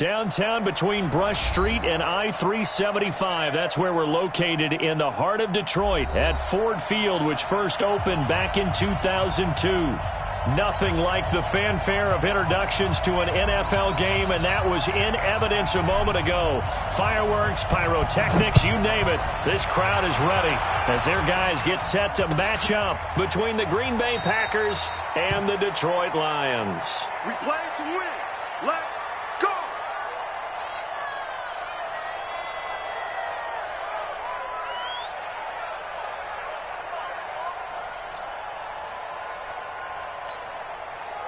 Downtown between Brush Street and I-375. That's where we're located in the heart of Detroit at Ford Field, which first opened back in 2002. Nothing like the fanfare of introductions to an NFL game, and that was in evidence a moment ago. Fireworks, pyrotechnics, you name it. This crowd is ready as their guys get set to match up between the Green Bay Packers and the Detroit Lions. We play to win. Let's go!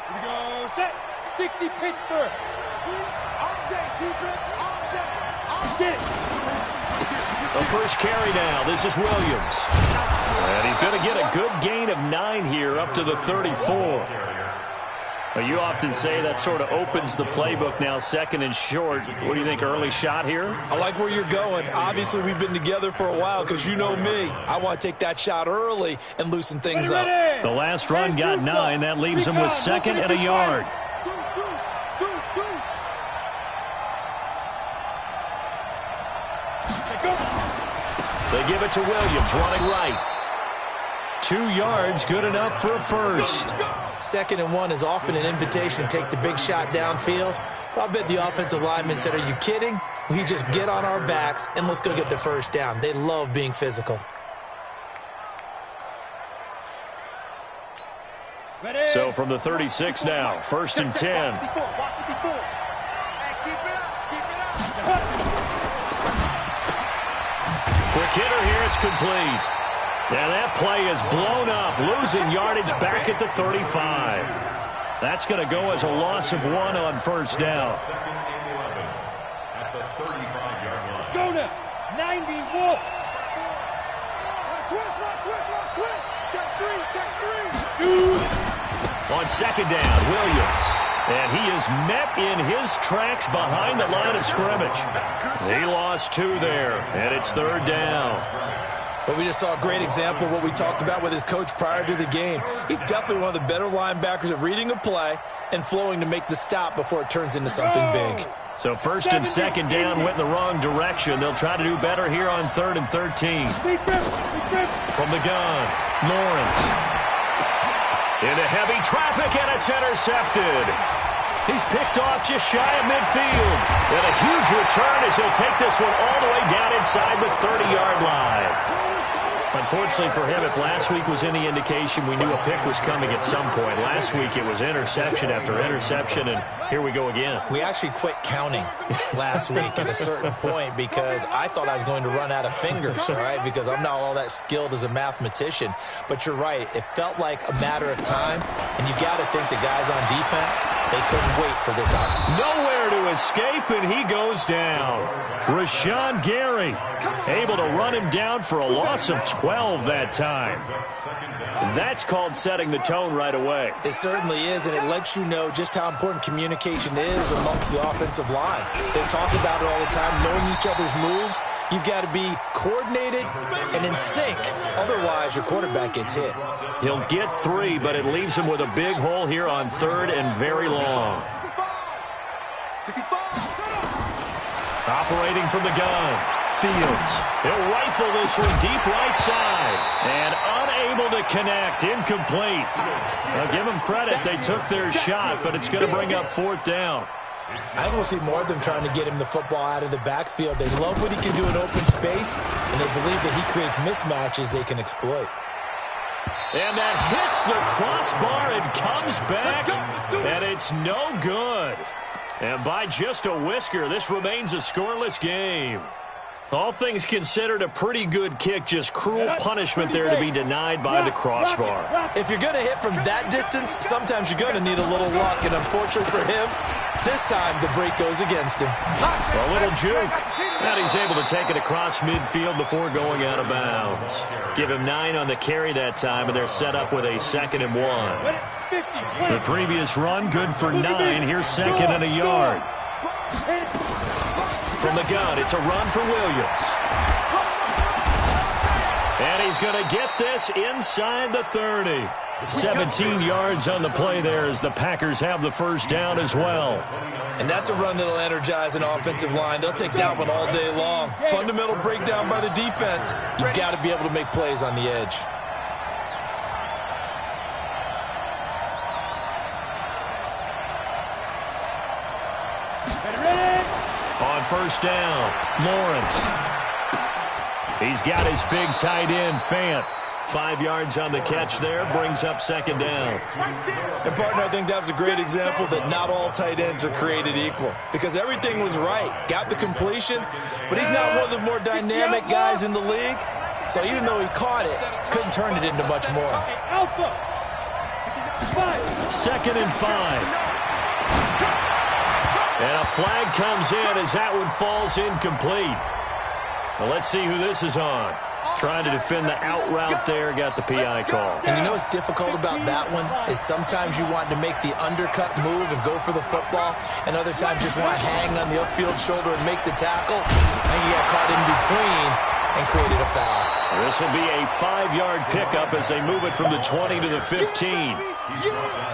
Here we go, set, 60 Pittsburgh. All day, defense, all day. All Get it. The first carry now. This is Williams. And he's going to get a good gain of 9 here up to the 34. Well, you often say that sort of opens the playbook now, second and short. What do you think, early shot here? I like where you're going. Obviously, we've been together for a while because you know me. I want to take that shot early and loosen things up. The last run got 9. That leaves him with second and a yard. They give it to Williams, running right. 2 yards, good enough for a first. 2nd and 1 is often an invitation to take the big shot downfield. I bet the offensive lineman said, are you kidding? We just get on our backs and let's go get the first down. They love being physical. So from the 36 now, 1st and 10. Quick hitter here, it's complete. And that play is blown up, losing yardage back at the 35. That's going to go as a loss of 1 on first down. Go now, 91. On second down, Williams. And he is met in his tracks behind the line of scrimmage. He lost 2 there, and it's 3rd down. But we just saw a great example of what we talked about with his coach prior to the game. He's definitely one of the better linebackers at reading a play and flowing to make the stop before it turns into something big. So 1st and 2nd down went in the wrong direction. They'll try to do better here on 3rd and 13. From the gun, Lawrence. Into heavy traffic, and it's intercepted. He's picked off just shy of midfield. And a huge return as he'll take this one all the way down inside the 30-yard line. Unfortunately for him, if last week was any indication, we knew a pick was coming at some point. Last week it was interception after interception, and here we go again. We actually quit counting last week at a certain point because I thought I was going to run out of fingers, all right, because I'm not all that skilled as a mathematician. But you're right. It felt like a matter of time, and you got to think the guys on defense, they couldn't wait for this out. Nowhere to escape, and he goes down. Rashawn Gary able to run him down for a loss of 12 that time. That's called setting the tone right away. It certainly is, and it lets you know just how important communication is amongst the offensive line. They talk about it all the time, knowing each other's moves. You've got to be coordinated and in sync. Otherwise, your quarterback gets hit. He'll get 3, but it leaves him with a big hole here on 3rd and very long. Operating from the gun, Fields. He'll rifle this one deep right side. And unable to connect, incomplete. Now give them credit, they took their shot, but it's going to bring up 4th down. I think we'll see more of them trying to get him the football out of the backfield. They love what he can do in open space, and they believe that he creates mismatches they can exploit. And that hits the crossbar and comes back, and it's no good. And by just a whisker, this remains a scoreless game. All things considered, a pretty good kick, just cruel punishment there to be denied by the crossbar. If you're going to hit from that distance, sometimes you're going to need a little luck, and unfortunately for him, this time the break goes against him. A little juke, and he's able to take it across midfield before going out of bounds. Give him 9 on the carry that time, and they're set up with a 2nd and 1. The previous run, good for 9. Here's 2nd and a yard. From the gun, it's a run for Williams. And he's going to get this inside the 30. 17 yards on the play there as the Packers have the first down as well. And that's a run that'll energize an offensive line. They'll take that one all day long. Fundamental breakdown by the defense. You've got to be able to make plays on the edge. On first down, Lawrence. He's got his big tight end, Fant. 5 yards on the catch there, brings up second down. And, partner, I think that was a great example that not all tight ends are created equal. Because everything was right. Got the completion, but he's not one of the more dynamic guys in the league. So even though he caught it, couldn't turn it into much more. Second and 5. And a flag comes in as that one falls incomplete. Well, let's see who this is on. Trying to defend the out route there, got the PI call. And you know what's difficult about that one is sometimes you want to make the undercut move and go for the football, and other times just want to hang on the upfield shoulder and make the tackle, and you got caught in between and created a foul. This will be a 5-yard pickup as they move it from the 20 to the 15.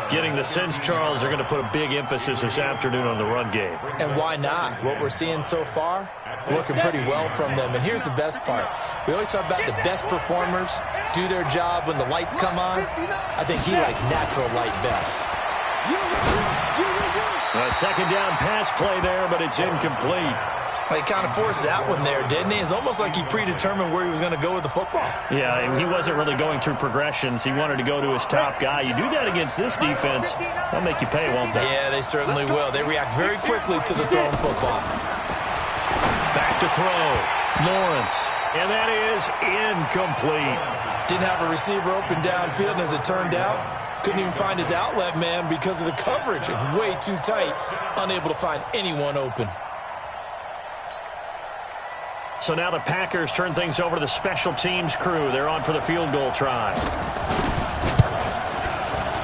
Getting the sense, Charles, they're going to put a big emphasis this afternoon on the run game. And why not? What we're seeing so far, working pretty well from them. And here's the best part. We always talk about the best performers do their job when the lights come on. I think he likes natural light best. A second down pass play there, but it's incomplete. He kind of forced that one there, didn't he? It's almost like he predetermined where he was going to go with the football. Yeah, he wasn't really going through progressions. He wanted to go to his top guy. You do that against this defense, they'll make you pay, won't they? Yeah, they certainly will. They react very quickly to the thrown football. Back to throw. Lawrence. And that is incomplete. Didn't have a receiver open downfield, and as it turned out, couldn't even find his outlet man because of the coverage. It's way too tight, unable to find anyone open. So now the Packers turn things over to the special teams crew. They're on for the field goal try.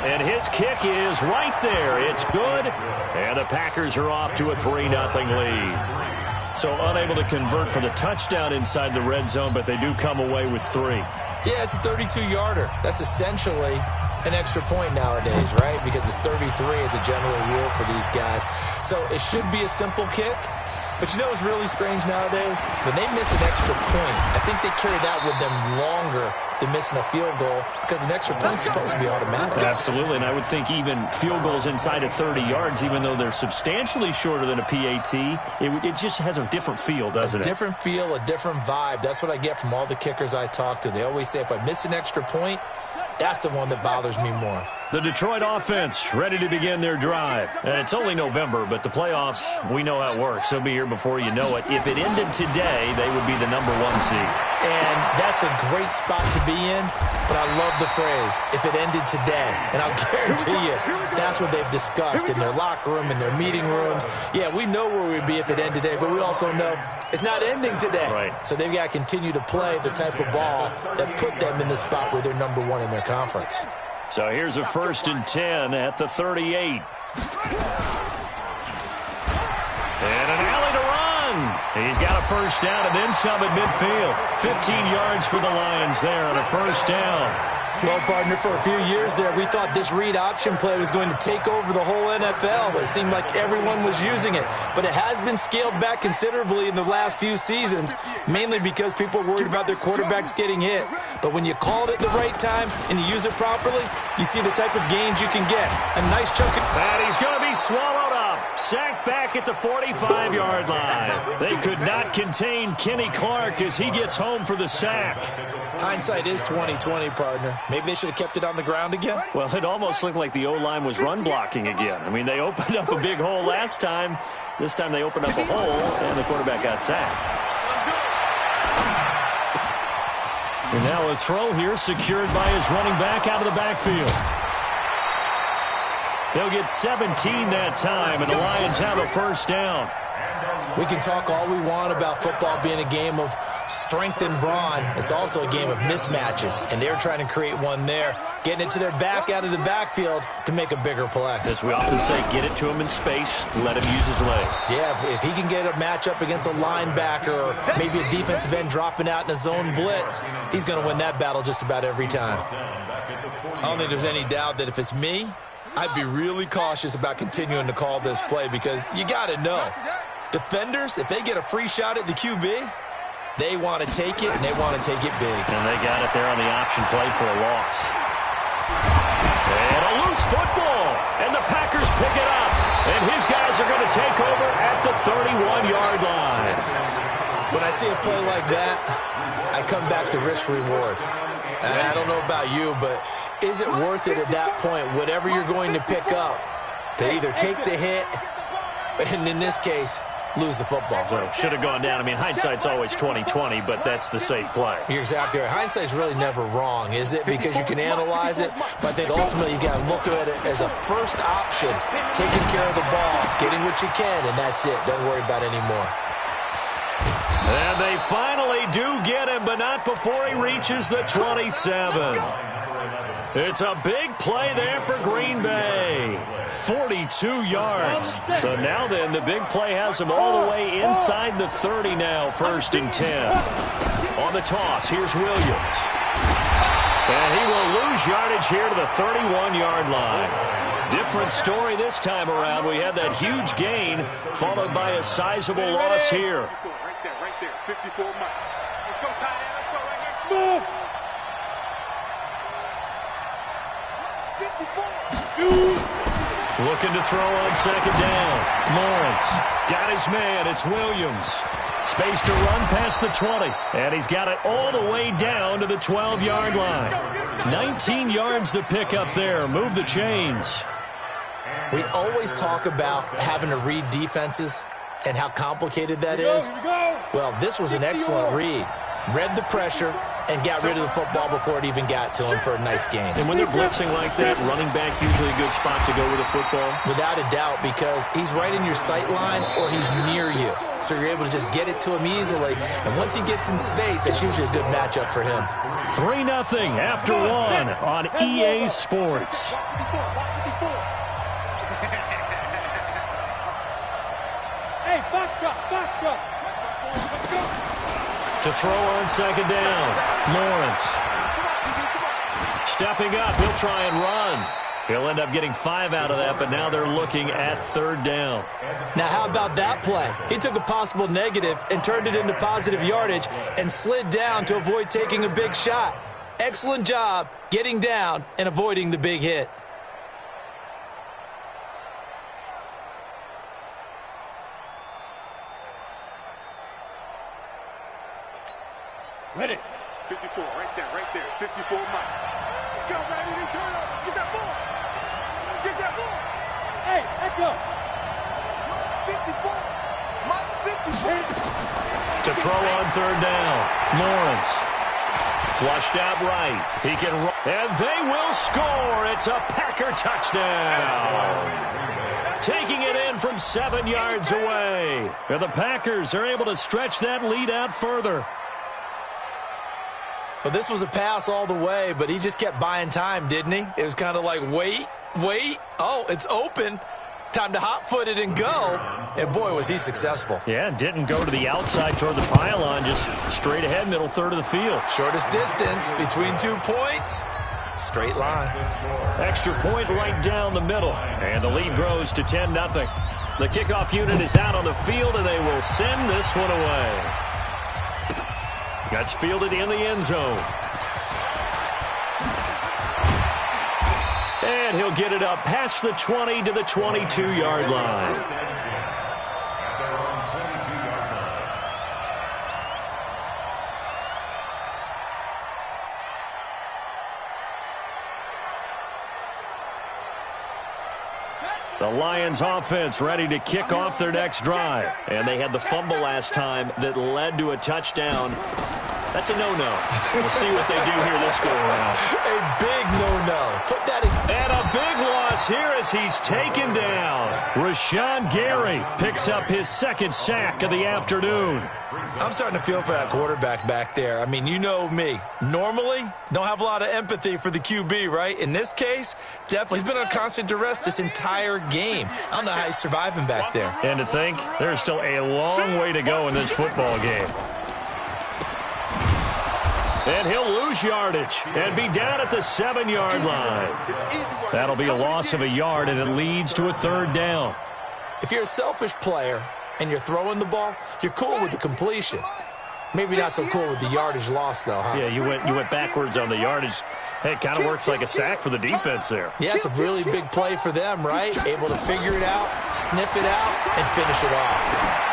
And his kick is right there. It's good. And the Packers are off to a 3-0 lead. So unable to convert for the touchdown inside the red zone, but they do come away with 3. Yeah, it's a 32-yarder. That's essentially an extra point nowadays, right? Because it's 33 as a general rule for these guys. So it should be a simple kick. But you know what's really strange nowadays? When they miss an extra point, I think they carry that with them longer than missing a field goal because an extra point's supposed to be automatic. Absolutely, and I would think even field goals inside of 30 yards, even though they're substantially shorter than a PAT, it just has a different feel, doesn't it? A different feel, a different vibe. That's what I get from all the kickers I talk to. They always say if I miss an extra point, that's the one that bothers me more. The Detroit offense ready to begin their drive. And it's only November, but the playoffs, we know how it works. They'll be here before you know it. If it ended today, they would be the #1 seed. And that's a great spot to be in, but I love the phrase, if it ended today. And I'll guarantee you, that's what they've discussed in their locker room, in their meeting rooms. Yeah, we know where we'd be if it ended today, but we also know it's not ending today. Right. So they've got to continue to play the type of ball that put them in the spot where they're #1 in their conference. So here's a 1st and 10 at the 38. And an alley to run. He's got a first down and then some at midfield. 15 yards for the Lions there on a first down. Well, partner, for a few years there, we thought this read option play was going to take over the whole NFL. It seemed like everyone was using it. But it has been scaled back considerably in the last few seasons, mainly because people are worried about their quarterbacks getting hit. But when you call it at the right time and you use it properly, you see the type of gains you can get. A nice chunk of... And he's going to be swallowed up. Sacked back at the 45-yard line. They could not contain Kenny Clark as he gets home for the sack. Hindsight is 20/20, partner. Maybe they should have kept it on the ground again. Well, it almost looked like the O-line was run blocking again. I mean, they opened up a big hole last time. This time they opened up a hole, and the quarterback got sacked. And now a throw here secured by his running back out of the backfield. They'll get 17 that time, and the Lions have a first down. We can talk all we want about football being a game of strength and brawn. It's also a game of mismatches, and they're trying to create one there, getting it to their back out of the backfield to make a bigger play. As we often say, get it to him in space, let him use his leg. Yeah, if he can get a matchup against a linebacker or maybe a defensive end dropping out in a zone blitz, he's going to win that battle just about every time. I don't think there's any doubt that if it's me, I'd be really cautious about continuing to call this play because you got to know, defenders, if they get a free shot at the QB, they want to take it, and they want to take it big. And they got it there on the option play for a loss. And a loose football, and the Packers pick it up. And his guys are going to take over at the 31-yard line. When I see a play like that, I come back to risk-reward. I don't know about you, but is it worth it at that point, whatever you're going to pick up, to either take the hit, and in this case, lose the football? So should have gone down. I mean, hindsight's always 20/20, but that's the safe play. You're exactly right. Hindsight's really never wrong, is it? Because you can analyze it, but I think ultimately you got to look at it as a first option, taking care of the ball, getting what you can, and that's it. Don't worry about any more. And they finally do get him, but not before he reaches the 27. It's a big play there for Green Bay. 42 yards. So now then, the big play has him all the way inside the 30 now, 1st and 10. On the toss, here's Williams. And he will lose yardage here to the 31-yard line. Different story this time around. We had that huge gain, followed by a sizable loss here. Right there, 54 miles. Let's go, tight end. Let's go right here. Smooth. 54. Looking to throw on 2nd down. Lawrence got his man. It's Williams. Space to run past the 20. And he's got it all the way down to the 12-yard line. 19 yards to pick up there. Move the chains. We always talk about having to read defenses and how complicated that is. Well, this was an excellent read. Read the pressure and got rid of the football before it even got to him for a nice gain. And when they're blitzing like that, running back usually a good spot to go with the football? Without a doubt, because he's right in your sight line or he's near you. So you're able to just get it to him easily. And once he gets in space, that's usually a good matchup for him. 3-0 after 1 on EA Sports. Hey, box drop. To throw on 2nd down, Lawrence. Stepping up, he'll try and run. He'll end up getting 5 out of that, but now they're looking at 3rd down. Now, how about that play? He took a possible negative and turned it into positive yardage and slid down to avoid taking a big shot. Excellent job getting down and avoiding the big hit. Ready. 54, right there, 54 miles. Let's go, baby, turn over. Get that ball. Get that ball. Hey, let's go. 54. Mike, 54. To throw on 3rd down, Lawrence. Flushed out right. He can run. And they will score. It's a Packer touchdown. Taking it in from 7 yards away. And the Packers are able to stretch that lead out further. Well, this was a pass all the way, but he just kept buying time, didn't he? It was kind of like, wait. Oh, it's open. Time to hot-foot it and go. And, boy, was he successful. Yeah, didn't go to the outside toward the pylon, just straight ahead, middle third of the field. Shortest distance between 2 points. Straight line. Extra point right down the middle. And the lead grows to 10-0. The kickoff unit is out on the field, and they will send this one away. Gets fielded in the end zone. And he'll get it up past the 20 to the 22-yard line. The Lions offense ready to kick off their next drive. And they had the fumble last time that led to a touchdown. That's a no-no. We'll see what they do here this go around. A big no-no. Put that in. And a big loss is here as he's taken down. Rashawn Gary picks up his second sack of the afternoon. I'm starting to feel for that quarterback back there. I mean, you know me. Normally, don't have a lot of empathy for the QB, right? In this case, definitely. He's been on constant duress this entire game. I don't know how he's surviving back there. And to think, there's still a long way to go in this football game. And he'll lose yardage and be down at the 7-yard line. That'll be a loss of a yard, and it leads to a third down. If you're a selfish player and you're throwing the ball, you're cool with the completion. Maybe not so cool with the yardage loss, though, huh? Yeah, you went backwards on the yardage. Hey, it kind of works like a sack for the defense there. Yeah, it's a really big play for them, right? Able to figure it out, sniff it out, and finish it off.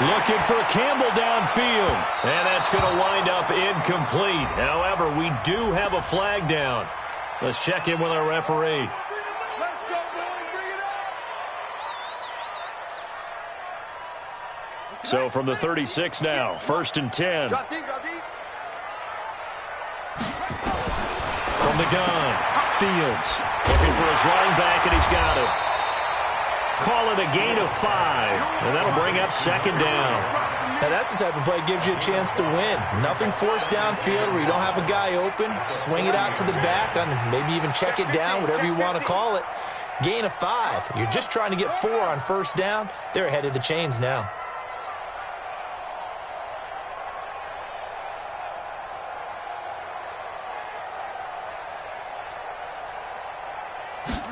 Looking for Campbell downfield. And that's going to wind up incomplete. However, we do have a flag down. Let's check in with our referee. Let's go, boys. Bring it up. So from the 36 now, 1st and 10. Drop deep, drop deep. From the gun, Fields looking for his running back, and he's got it. Call it a gain of 5, and that'll bring up 2nd down. Now, that's the type of play that gives you a chance to win. Nothing forced downfield where you don't have a guy open. Swing it out to the back, and maybe even check it down, whatever you want to call it. Gain of 5. You're just trying to get 4 on 1st down. They're ahead of the chains now.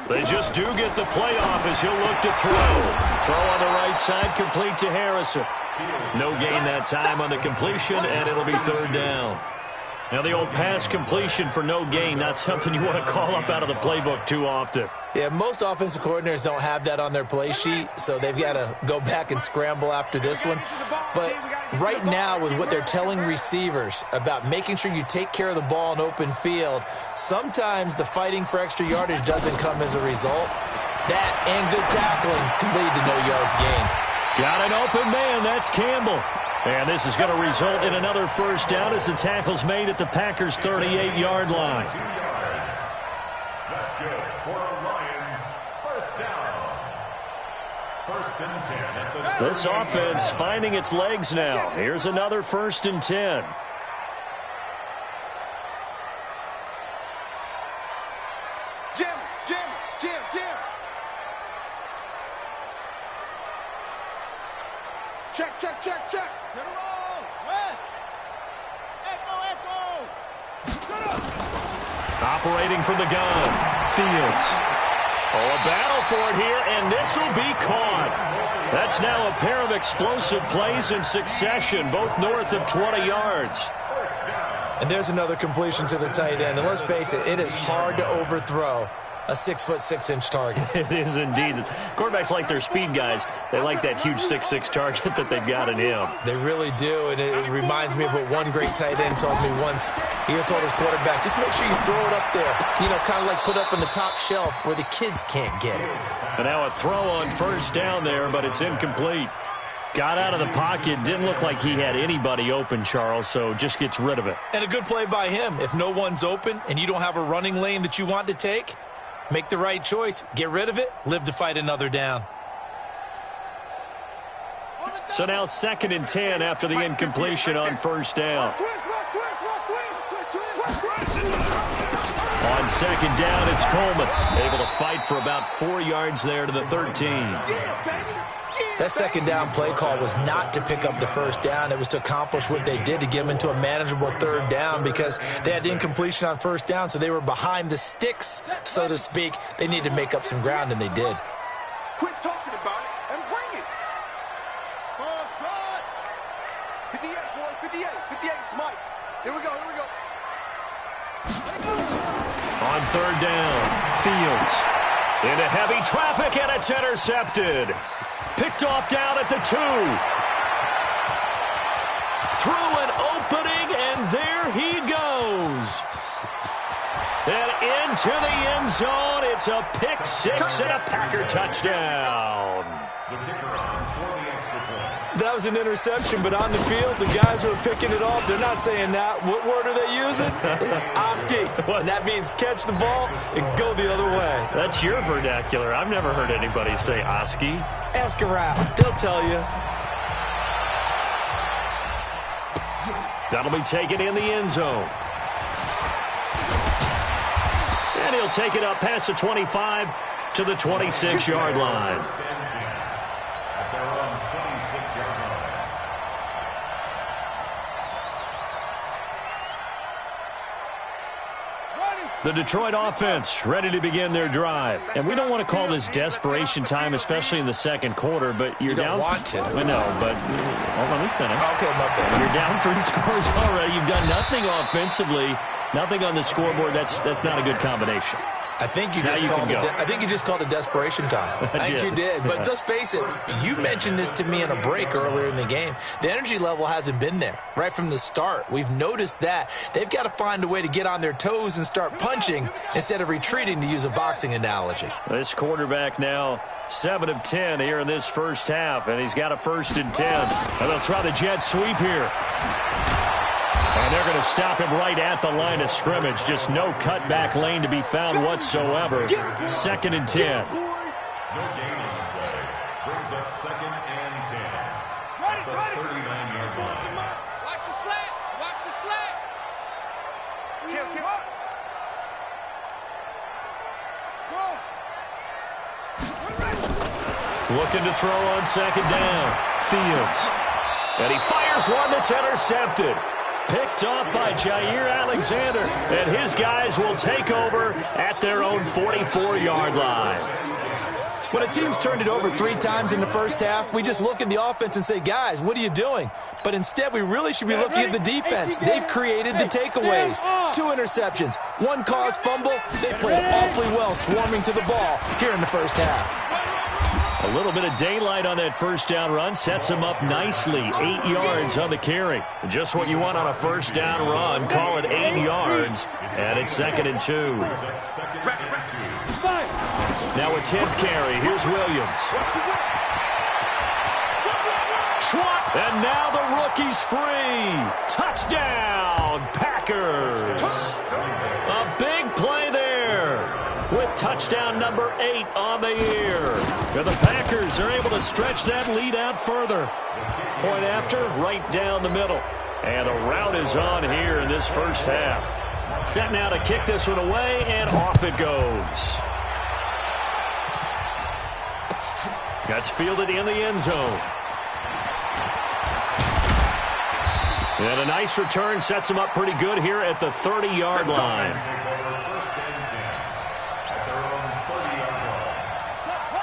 They just do get the playoff as he'll look to throw. Throw on the right side, complete to Harrison. No gain that time on the completion, and it'll be 3rd down. Now the old pass completion for no gain, not something you want to call up out of the playbook too often. Yeah, most offensive coordinators don't have that on their play sheet, so they've got to go back and scramble after this one. But right now, with what they're telling receivers about making sure you take care of the ball in open field, sometimes the fighting for extra yardage doesn't come as a result. That and good tackling can lead to no yards gained. Got an open man, that's Campbell. And this is going to result in another 1st down as the tackle's made at the Packers' 38-yard line. That's good for Lions. 1st down. 1st and 10 at the This offense finding its legs now. Here's another 1st and 10. Jim, Jim, Jim, Jim. Check, check, check, check. Get it on. West. Echo, echo. Shut up. Operating from the gun. Fields. Oh, a battle for it here, and this will be caught. That's now a pair of explosive plays in succession, both north of 20 yards. And there's another completion to the tight end. And let's face it, it is hard to overthrow a 6'6" target. It is indeed. Quarterbacks like their speed guys. They like that huge 6'6" target that they've got in him. They really do, and it reminds me of what one great tight end told me once. He told his quarterback, just make sure you throw it up there, you know, kind of like put up in the top shelf where the kids can't get it. And now a throw on 1st down there, but it's incomplete. Got out of the pocket. Didn't look like he had anybody open, Charles, so just gets rid of it. And a good play by him. If no one's open and you don't have a running lane that you want to take, make the right choice. Get rid of it. Live to fight another down. So now 2nd and 10 after the incompletion on 1st down. On 2nd down, it's Coleman. Able to fight for about 4 yards there to the 13. That 2nd down play call was not to pick up the 1st down. It was to accomplish what they did to get them into a manageable 3rd down because they had the incompletion on 1st down, so they were behind the sticks, so to speak. They needed to make up some ground, and they did. Quit talking about it and bring it. Oh, try it. 58, boy, 58. 58, it's Mike. Here we go, here we go. On 3rd down, Fields. Into heavy traffic, and it's intercepted. Picked off down at the 2. Through an opening, and there he goes. And into the end zone. It's a pick 6 and a Packer touchdown. The kicker on for the extra point. That was an interception, but on the field, the guys who are picking it off, they're not saying that. What word are they using? It's Oski. And that means catch the ball and go the other way. That's your vernacular. I've never heard anybody say Oski. Ask around. They'll tell you. That'll be taken in the end zone. And he'll take it up past the 25 to the 26-yard line. The Detroit offense ready to begin their drive. And we don't want to call this desperation time, especially in the second quarter, but you're down. You don't want to. I know, but let me finish. Okay, my bad. You're down 3 scores already. You've done nothing offensively, nothing on the scoreboard. That's not a good combination. I think you just called it desperation time. I think you did. But let's face it, you mentioned this to me in a break earlier in the game. The energy level hasn't been there right from the start. We've noticed that. They've got to find a way to get on their toes and start punching instead of retreating, to use a boxing analogy. This quarterback now 7 of 10 here in this first half, and he's got a 1st and 10. And they'll try the jet sweep here. And they're going to stop him right at the line of scrimmage. Just no cutback lane to be found whatsoever. 2nd and 10. No gain on the play. Brings up 2nd and 10. At the 39-yard line. Watch the slats. Watch the slats. Kill. Looking to throw on 2nd down. Fields. And he fires one that's intercepted. Picked off by Jair Alexander, and his guys will take over at their own 44-yard line. When a team's turned it over 3 times in the first half, we just look at the offense and say, guys, what are you doing? But instead, we really should be looking at the defense. They've created the takeaways. 2 interceptions, 1 caused fumble. They played awfully well swarming to the ball here in the first half. A little bit of daylight on that first down run sets him up nicely. 8 yards on the carry. Just what you want on a first down run. Call it 8 yards. And it's 2nd and 2. Now a 10th carry. Here's Williams. And now the rookie's free. Touchdown, Packers. A big play there with touchdown number 8 on the year. And the Packers are able to stretch that lead out further. Point after, right down the middle. And a rout is on here in this first half. Set now to kick this one away, and off it goes. That's fielded in the end zone. And a nice return sets him up pretty good here at the 30-yard line.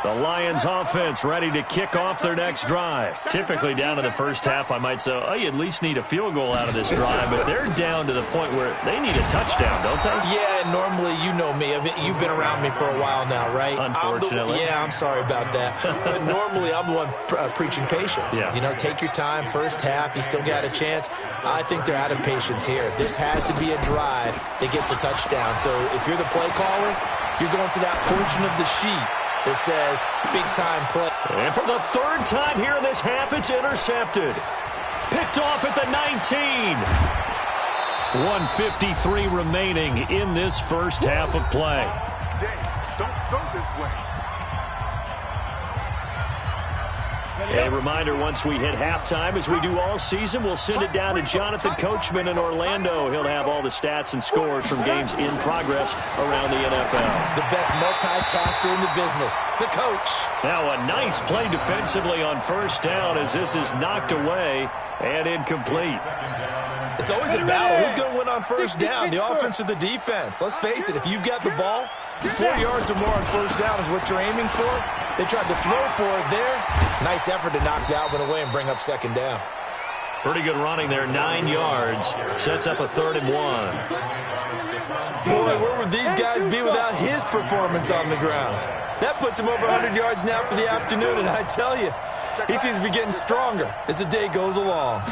The Lions offense ready to kick off their next drive. Typically down to the first half, I might say, oh, you at least need a field goal out of this drive, but they're down to the point where they need a touchdown, don't they? Yeah, normally, you know me. You've been around me for a while now, right? Unfortunately. I'm sorry about that. But normally, I'm the one preaching patience. Yeah. You know, take your time. First half, you still got a chance. I think they're out of patience here. This has to be a drive that gets a touchdown. So if you're the play caller, you're going to that portion of the sheet that says big-time play. And for the 3rd time here in this half, it's intercepted. Picked off at the 19. 1:53 remaining in this first half of play. Don't throw this way. A reminder, once we hit halftime, as we do all season, we'll send it down to Jonathan Coachman in Orlando. He'll have all the stats and scores from games in progress around the NFL. The best multitasker in the business, the coach. Now a nice play defensively on first down as this is knocked away and incomplete. It's always a battle. Who's going to win on first down, the offense or the defense? Let's face it, if you've got the ball, 4 yards or more on first down is what you're aiming for. They tried to throw for it there. Nice effort to knock that one away and bring up 2nd down. Pretty good running there, 9 yards. Sets up a 3rd and 1. Boy, where would these guys be without his performance on the ground? That puts him over 100 yards now for the afternoon, and I tell you, he seems to be getting stronger as the day goes along.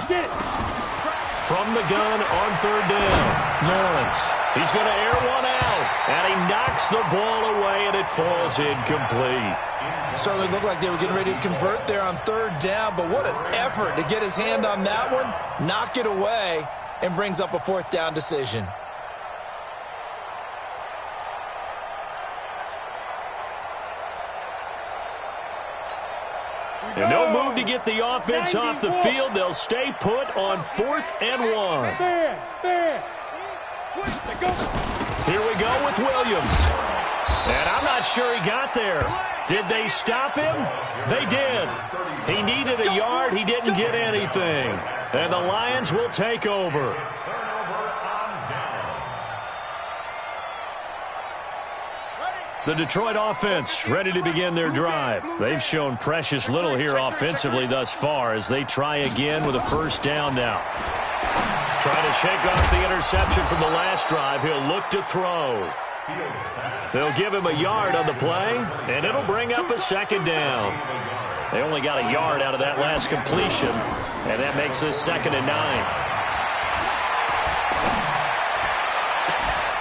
From the gun on 3rd down, Lawrence. He's going to air one out. And he knocks the ball away, and it falls incomplete. Certainly looked like they were getting ready to convert there on third down, but what an effort to get his hand on that one, knock it away, and brings up a fourth down decision. And no move to get the offense off the field. They'll stay put on 4th and 1. Here we go with Williams. And I'm not sure he got there. Did they stop him? They did. He needed a yard. He didn't get anything. And the Lions will take over. The Detroit offense ready to begin their drive. They've shown precious little here offensively thus far as they try again with a first down now. Trying to shake off the interception from the last drive. He'll look to throw. They'll give him a yard on the play, and it'll bring up a second down. They only got a yard out of that last completion, and that makes this 2nd and 9.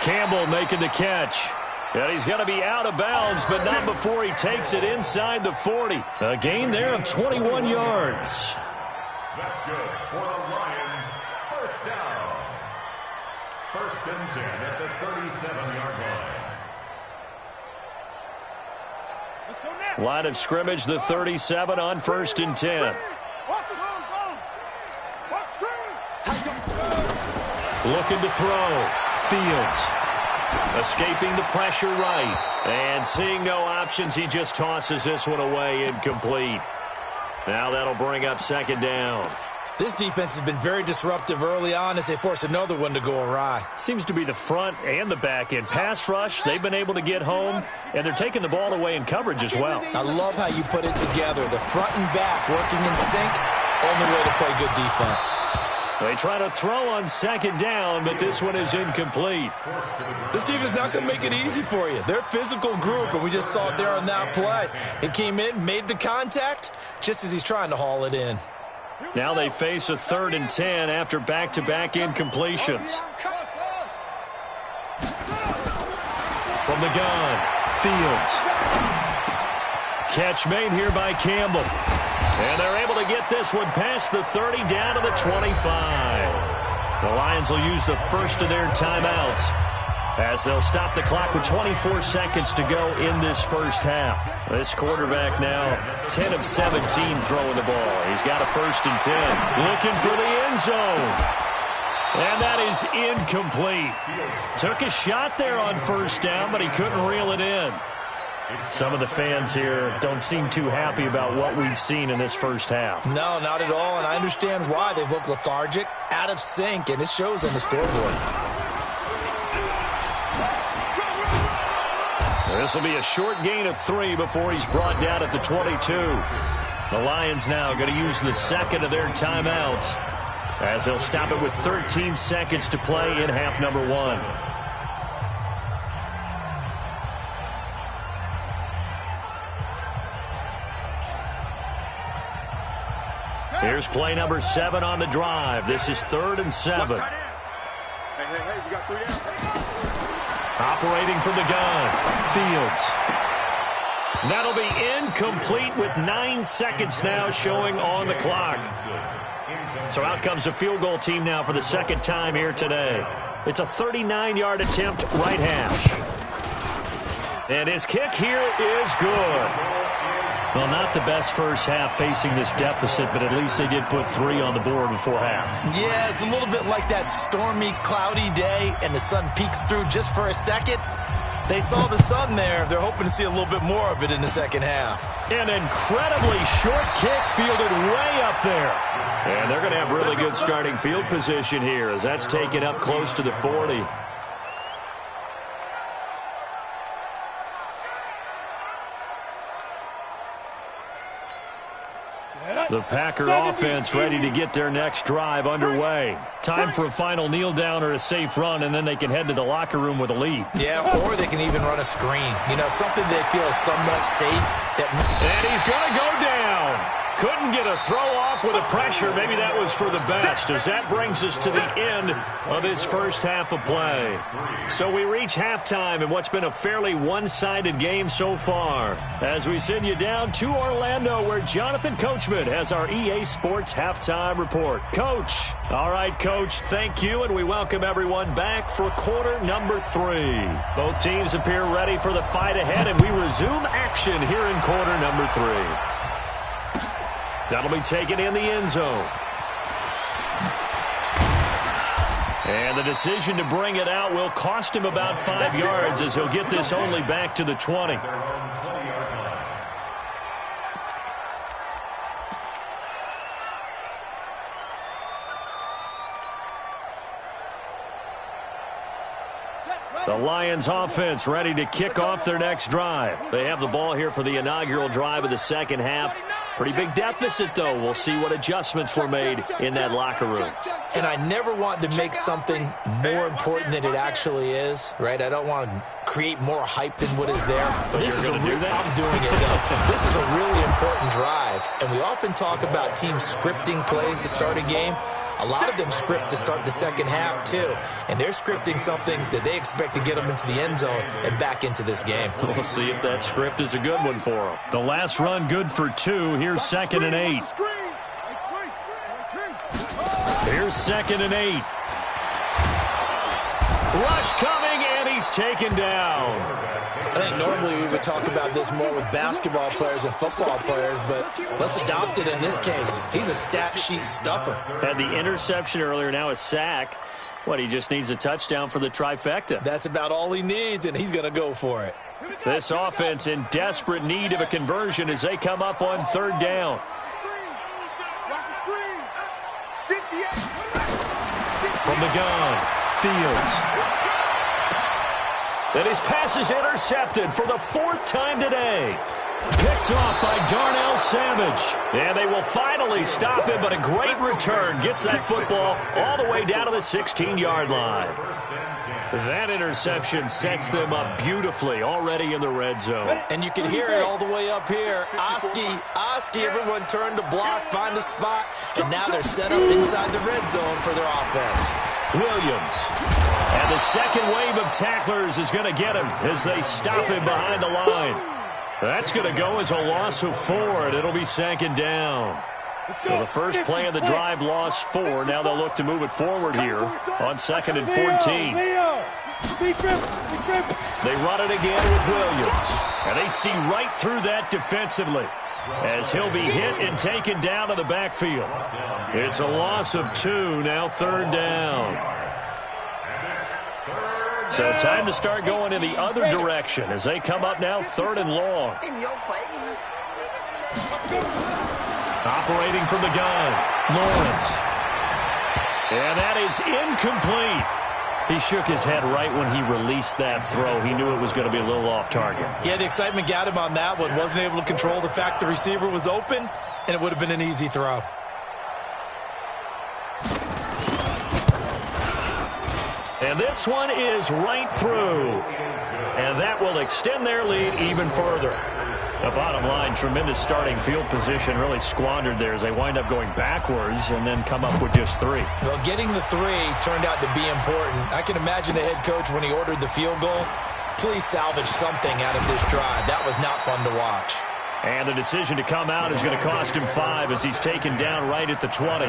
Campbell making the catch. And he's going to be out of bounds, but not before he takes it inside the 40. A gain there of 21 yards. That's good for the Lions. First down. 1st and 10 at the 37-yard line. Line of scrimmage, the 37 on 1st and 10. Looking to throw. Fields. Escaping the pressure right. And seeing no options, he just tosses this one away incomplete. Now that'll bring up 2nd down. This defense has been very disruptive early on as they force another one to go awry. Seems to be the front and the back end. Pass rush, they've been able to get home, and they're taking the ball away in coverage as well. I love how you put it together. The front and back working in sync. Only way to play good defense. They try to throw on 2nd down, but this one is incomplete. This defense is not going to make it easy for you. They're a physical group, and we just saw it there on that play. It came in, made the contact, just as he's trying to haul it in. Now they face a 3rd and 10 after back-to-back incompletions. From the gun, Fields. Catch made here by Campbell. And they're able to get this one past the 30 down to the 25. The Lions will use the first of their timeouts as they'll stop the clock with 24 seconds to go in this first half. This quarterback now 10 of 17 throwing the ball. He's got a 1st and 10. Looking for the end zone. And that is incomplete. Took a shot there on 1st down, but he couldn't reel it in. Some of the fans here don't seem too happy about what we've seen in this first half. No, not at all, and I understand why. They've looked lethargic, out of sync, and it shows on the scoreboard. This will be a short gain of 3 before he's brought down at the 22. The Lions now going to use the 2nd of their timeouts as they'll stop it with 13 seconds to play in half number 1. Here's play number 7 on the drive. This is 3rd and 7. Hey, we got 3 down. Operating from the gun, Fields. That'll be incomplete with 9 seconds now showing on the clock. So out comes a field goal team now for the 2nd time here today. It's a 39-yard attempt, right hash. And his kick here is good. Well, not the best first half facing this deficit, but at least they did put 3 on the board before half. Yeah, it's a little bit like that stormy, cloudy day, and the sun peeks through just for a second. They saw the sun there. They're hoping to see a little bit more of it in the second half. An incredibly short kick fielded way up there. And they're going to have really good starting field position here as that's taken up close to the 40. The Packer offense ready to get their next drive underway. Time for a final kneel down or a safe run, and then they can head to the locker room with a lead. Yeah, or they can even run a screen. You know, something they feel somewhat safe. And he's going to go down. Couldn't get And a throw off with the pressure. Maybe that was for the best, as that brings us to the end of this first half of play. So we reach halftime in what's been a fairly one-sided game so far, as we send you down to Orlando, where Jonathan Coachman has our EA Sports halftime report. Coach. All right, Coach, thank you, and we welcome everyone back for quarter number 3. Both teams appear ready for the fight ahead, and we resume action here in quarter number 3. That'll be taken in the end zone. And the decision to bring it out will cost him about 5 yards, as he'll get this only back to the 20. The Lions offense ready to kick off their next drive. They have the ball here for the inaugural drive of the second half. Pretty big deficit, though. We'll see what adjustments were made in that locker room. And I never want to make something more important than it actually is, right? I don't want to create more hype than what is there. But this is I'm doing it, though. This is a really important drive. And we often talk about teams scripting plays to start a game. A lot of them script to start the second half, too. And they're scripting something that they expect to get them into the end zone and back into this game. We'll see if that script is a good one for them. The last run good for 2. Here's 2nd and 8. Here's 2nd and 8. Rush coming, and he's taken down. I think normally we would talk about this more with basketball players and football players, but let's adopt it in this case. He's a stat sheet stuffer. Had the interception earlier, now a sack. What, he just needs a touchdown for the trifecta. That's about all he needs, and he's going to go for it. This offense in desperate need of a conversion as they come up on 3rd down. From the gun, Fields. And his pass is intercepted for the 4th time today. Picked off by Darnell Savage. And they will finally stop him, but a great return gets that football all the way down to the 16-yard line. That interception sets them up beautifully already in the red zone. And you can hear it all the way up here. Oski, everyone turned to block, find a spot, and now they're set up inside the red zone for their offense. Williams. And the second wave of tacklers is going to get him as they stop him behind the line. That's going to go as a loss of 4, and it'll be 2nd down. So the first play of the drive lost 4. Now they'll look to move it forward here on 2nd and 14. They run it again with Williams. And they see right through that defensively as he'll be hit and taken down to the backfield. It's a loss of 2, now 3rd down. So time to start going in the other direction as they come up now 3rd and long. In your face. Operating from the gun, Lawrence. And that is incomplete. He shook his head right when he released that throw. He knew it was going to be a little off target. Yeah, the excitement got him on that one. Wasn't able to control the fact the receiver was open, and it would have been an easy throw. And this one is right through. And that will extend their lead even further. The bottom line, tremendous starting field position, really squandered there as they wind up going backwards and then come up with just 3. Well, getting the 3 turned out to be important. I can imagine the head coach when he ordered the field goal. Please salvage something out of this drive. That was not fun to watch. And the decision to come out is going to cost him 5 as he's taken down right at the 20.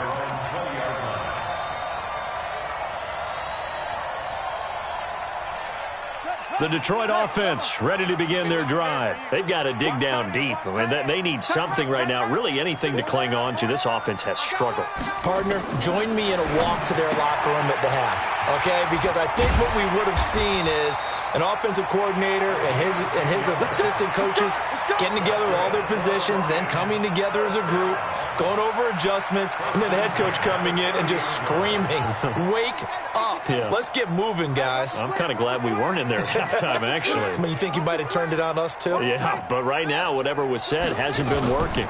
The Detroit offense ready to begin their drive. They've got to dig down deep. I mean, they need something right now, really anything to cling on to. This offense has struggled. Partner, join me in a walk to their locker room at the half, okay? Because I think what we would have seen is an offensive coordinator and his assistant coaches getting together all their positions, then coming together as a group, going over adjustments, and then the head coach coming in and just screaming, wake up. Yeah. Let's get moving, guys. I'm kind of glad we weren't in there at halftime, actually. I mean, you think you might have turned it on us, too? Yeah, but right now, whatever was said hasn't been working.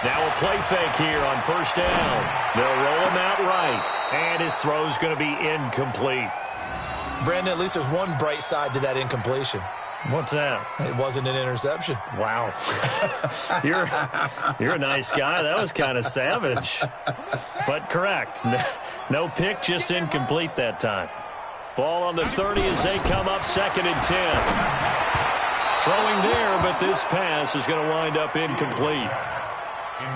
Now a play fake here on 1st down. They'll roll him out right, and his throw's going to be incomplete. Brandon, at least there's one bright side to that incompletion. What's that? It wasn't an interception. Wow. You're a nice guy. That was kind of savage. But correct. No pick, just incomplete that time. Ball on the 30 as they come up 2nd and 10. Throwing there, but this pass is going to wind up incomplete.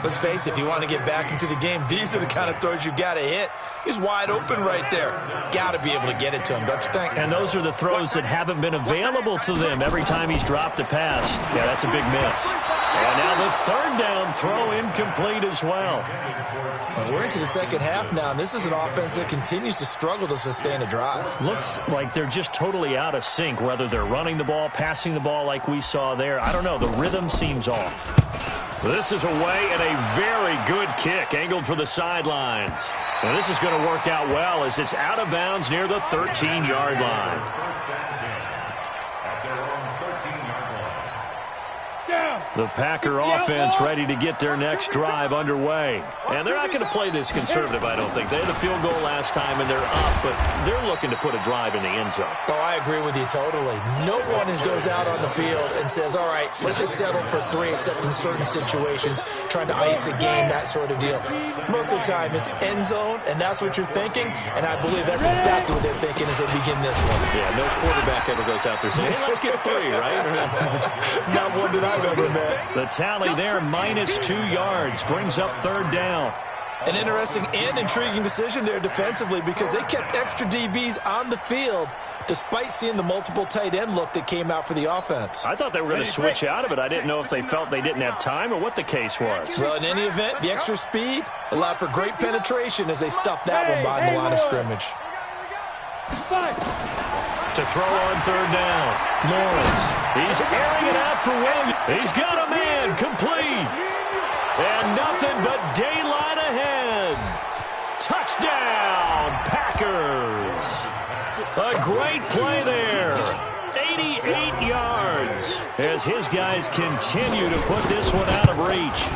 Let's face it, if you want to get back into the game, these are the kind of throws you got to hit. He's wide open right there. Got to be able to get it to him, don't you think? And those are the throws that haven't been available to them every time he's dropped a pass. Yeah, that's a big miss. And now the 3rd down throw incomplete as well. And we're into the second half now, and this is an offense that continues to struggle to sustain a drive. Looks like they're just totally out of sync, whether they're running the ball, passing the ball like we saw there. I don't know. The rhythm seems off. This is away and a very good kick angled for the sidelines. And this is going to work out well as it's out of bounds near the 13-yard line. The Packer offense ready to get their next drive underway. And they're not going to play this conservative, I don't think. They had a field goal last time, and they're up, but they're looking to put a drive in the end zone. Oh, I agree with you totally. No one goes out on the field and says, all right, let's just settle for 3, except in certain situations, trying to ice a game, that sort of deal. Most of the time, it's end zone, and that's what you're thinking, and I believe that's exactly what they're thinking as they begin this one. Yeah, no quarterback ever goes out there saying, hey, let's get 3, right? Not one that I've ever met. The tally there, -2 yards, brings up 3rd down. An interesting and intriguing decision there defensively because they kept extra DBs on the field despite seeing the multiple tight end look that came out for the offense. I thought they were going to switch out of it. I didn't know if they felt they didn't have time or what the case was. Well, in any event, the extra speed allowed for great penetration as they stuffed that one behind the line of scrimmage. To throw on 3rd down, Lawrence. He's airing it out for Williams. He's got a man, complete. And nothing but daylight ahead. Touchdown, Packers. A great play there. 88 yards as his guys continue to put this one out of reach.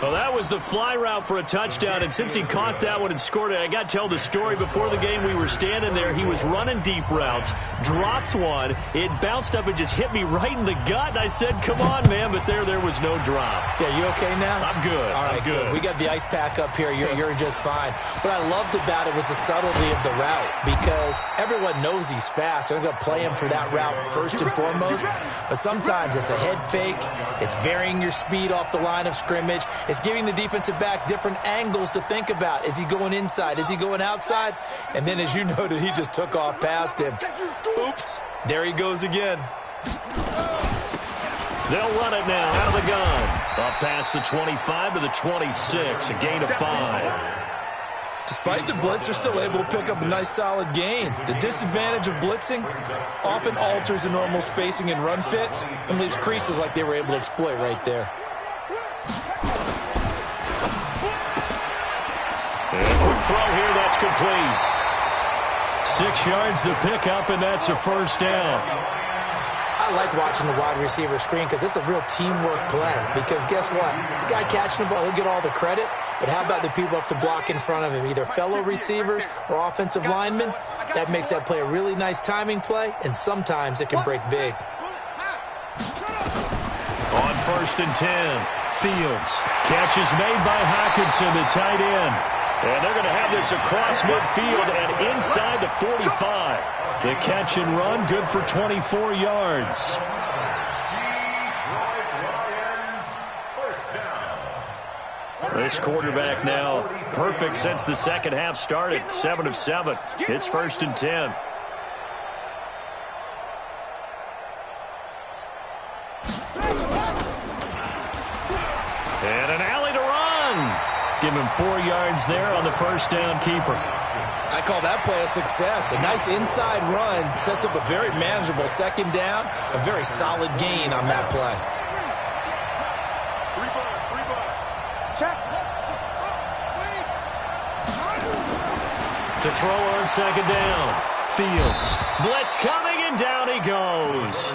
Well, that was the fly route for a touchdown, and since he caught that one and scored it, I got to tell the story. Before the game, we were standing there. He was running deep routes, dropped one. It bounced up and just hit me right in the gut, and I said, come on, man, but there was no drop. Yeah, you okay now? I'm good. All right, I'm good. We got the ice pack up here. You're just fine. What I loved about it was the subtlety of the route because everyone knows he's fast. They're going to play him for that route first and foremost, but sometimes it's a head fake. It's varying your speed off the line of scrimmage. It's giving the defensive back different angles to think about. Is he going inside? Is he going outside? And then, as you noted, he just took off past him. Oops, there he goes again. They'll run it now out of the gun. Up past the 25 to the 26, a gain of 5. Despite the blitz, they're still able to pick up a nice solid gain. The disadvantage of blitzing often alters the normal spacing and run fits and leaves creases like they were able to exploit right there. Quick throw here, that's complete. 6 yards the pickup, and that's a 1st down. I like watching the wide receiver screen because it's a real teamwork play. Because guess what? The guy catching the ball, he'll get all the credit. But how about the people who have to block in front of him, either fellow receivers or offensive linemen? That makes that play a really nice timing play, and sometimes it can break big. On 1st and 10, Fields. Catch is made by Hockenson, the tight end. And they're going to have this across midfield and inside the 45. The catch and run, good for 24 yards. This quarterback now perfect since the second half started. 7 of 7. It's 1st and 10. And an alley to run. Give him 4 yards there on the 1st down keeper. I call that play a success. A nice inside run sets up a very manageable 2nd down. A very solid gain on that play. To throw on 2nd down. Fields. Blitz coming, and down he goes.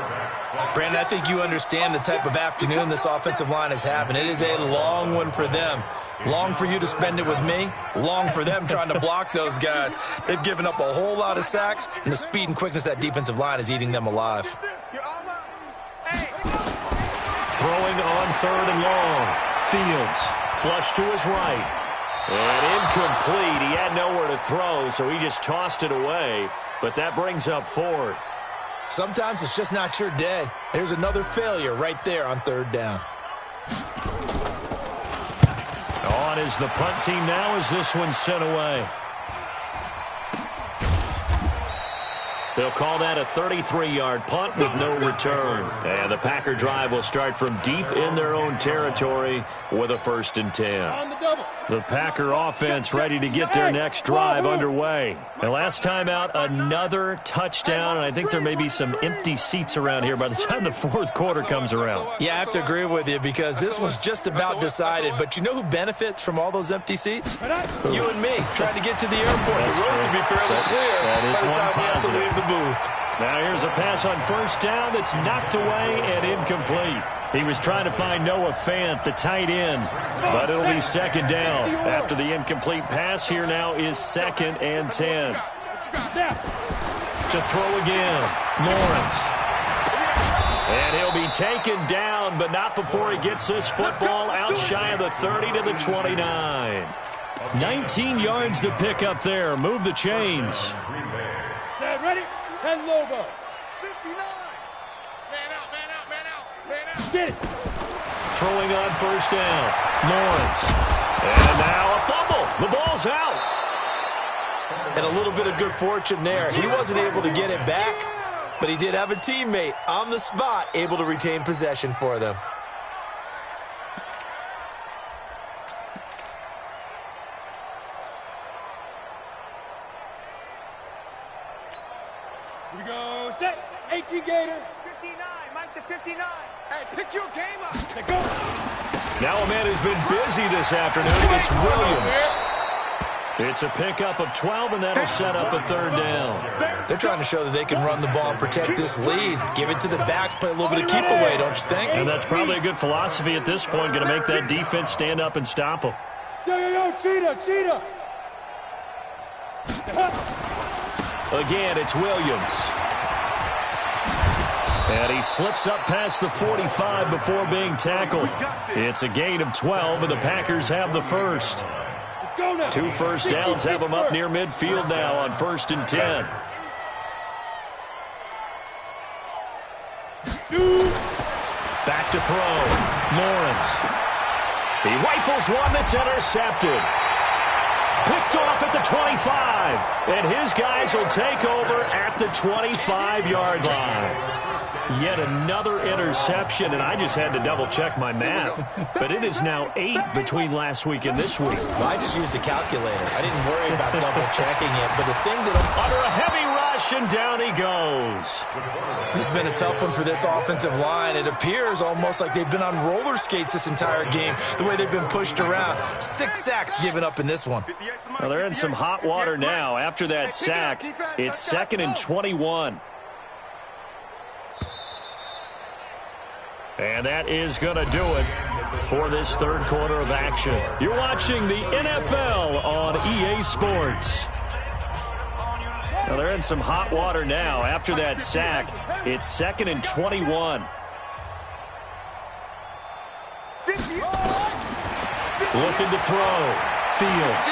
Brandon, I think you understand the type of afternoon this offensive line is having. It is a long one for them. Long for you to spend it with me. Long for them trying to block those guys. They've given up a whole lot of sacks, and the speed and quickness of that defensive line is eating them alive. Throwing on 3rd and long. Fields, flush to his right. And incomplete. He had nowhere to throw, so he just tossed it away. But that brings up 4th. Sometimes it's just not your day. Here's another failure right there on 3rd down. On is the punt team now as this one's sent away. They'll call that a 33-yard punt with no return. And the Packer drive will start from deep in their own territory with a 1st and 10. The Packer offense ready to get their next drive underway. And last time out, another touchdown. And I think there may be some empty seats around here by the time the 4th quarter comes around. Yeah, I have to agree with you because this was just about decided. But you know who benefits from all those empty seats? You and me, trying to get to the airport. The road to be fairly clear by the time we have to leave the booth. Now here's a pass on 1st down that's knocked away and incomplete. He was trying to find Noah Fant, the tight end, but it'll be 2nd down. After the incomplete pass, here now is 2nd and 10. To throw again, Lawrence. And he'll be taken down, but not before he gets this football out shy of the 30 to the 29. 19 yards to pick up there. Move the chains. Set, ready? 10 logo. 59. Man out, man out, man out, man out. Get it. Throwing on 1st down. Lawrence. And now a fumble. The ball's out. And a little bit of good fortune there. He wasn't able to get it back, but he did have a teammate on the spot able to retain possession for them. Here we go. Set. 18 Gator. 59. Mike the 59. Hey, pick your game up. Set, go. Now a man who's been busy this afternoon. It's Williams. It's a pickup of 12, and that'll set up a 3rd down. They're trying to show that they can run the ball and protect this lead. Give it to the backs, play a little bit of keep away, don't you think? And that's probably a good philosophy at this point. Going to make that defense stand up and stop them. Yo, cheetah, cheetah. Again, it's Williams. And he slips up past the 45 before being tackled. It's a gain of 12, and the Packers have the 1st. 2 first downs have them up near midfield now on 1st and 10. Back to throw. Lawrence. He rifles one that's intercepted. Picked off at the 25. And his guys will take over at the 25-yard line. Yet another interception, and I just had to double-check my math. But it is now 8 between last week and this week. Well, I just used a calculator. I didn't worry about double-checking it. But the thing that under a heavy rush, and down he goes. This has been a tough one for this offensive line. It appears almost like they've been on roller skates this entire game, the way they've been pushed around. 6 sacks given up in this one. Well, they're in some hot water now. After that sack, it's 2nd and 21. And that is going to do it for this 3rd quarter of action. You're watching the NFL on EA Sports. Well, they're in some hot water now. After that sack, it's 2nd and 21. Looking to throw. Fields.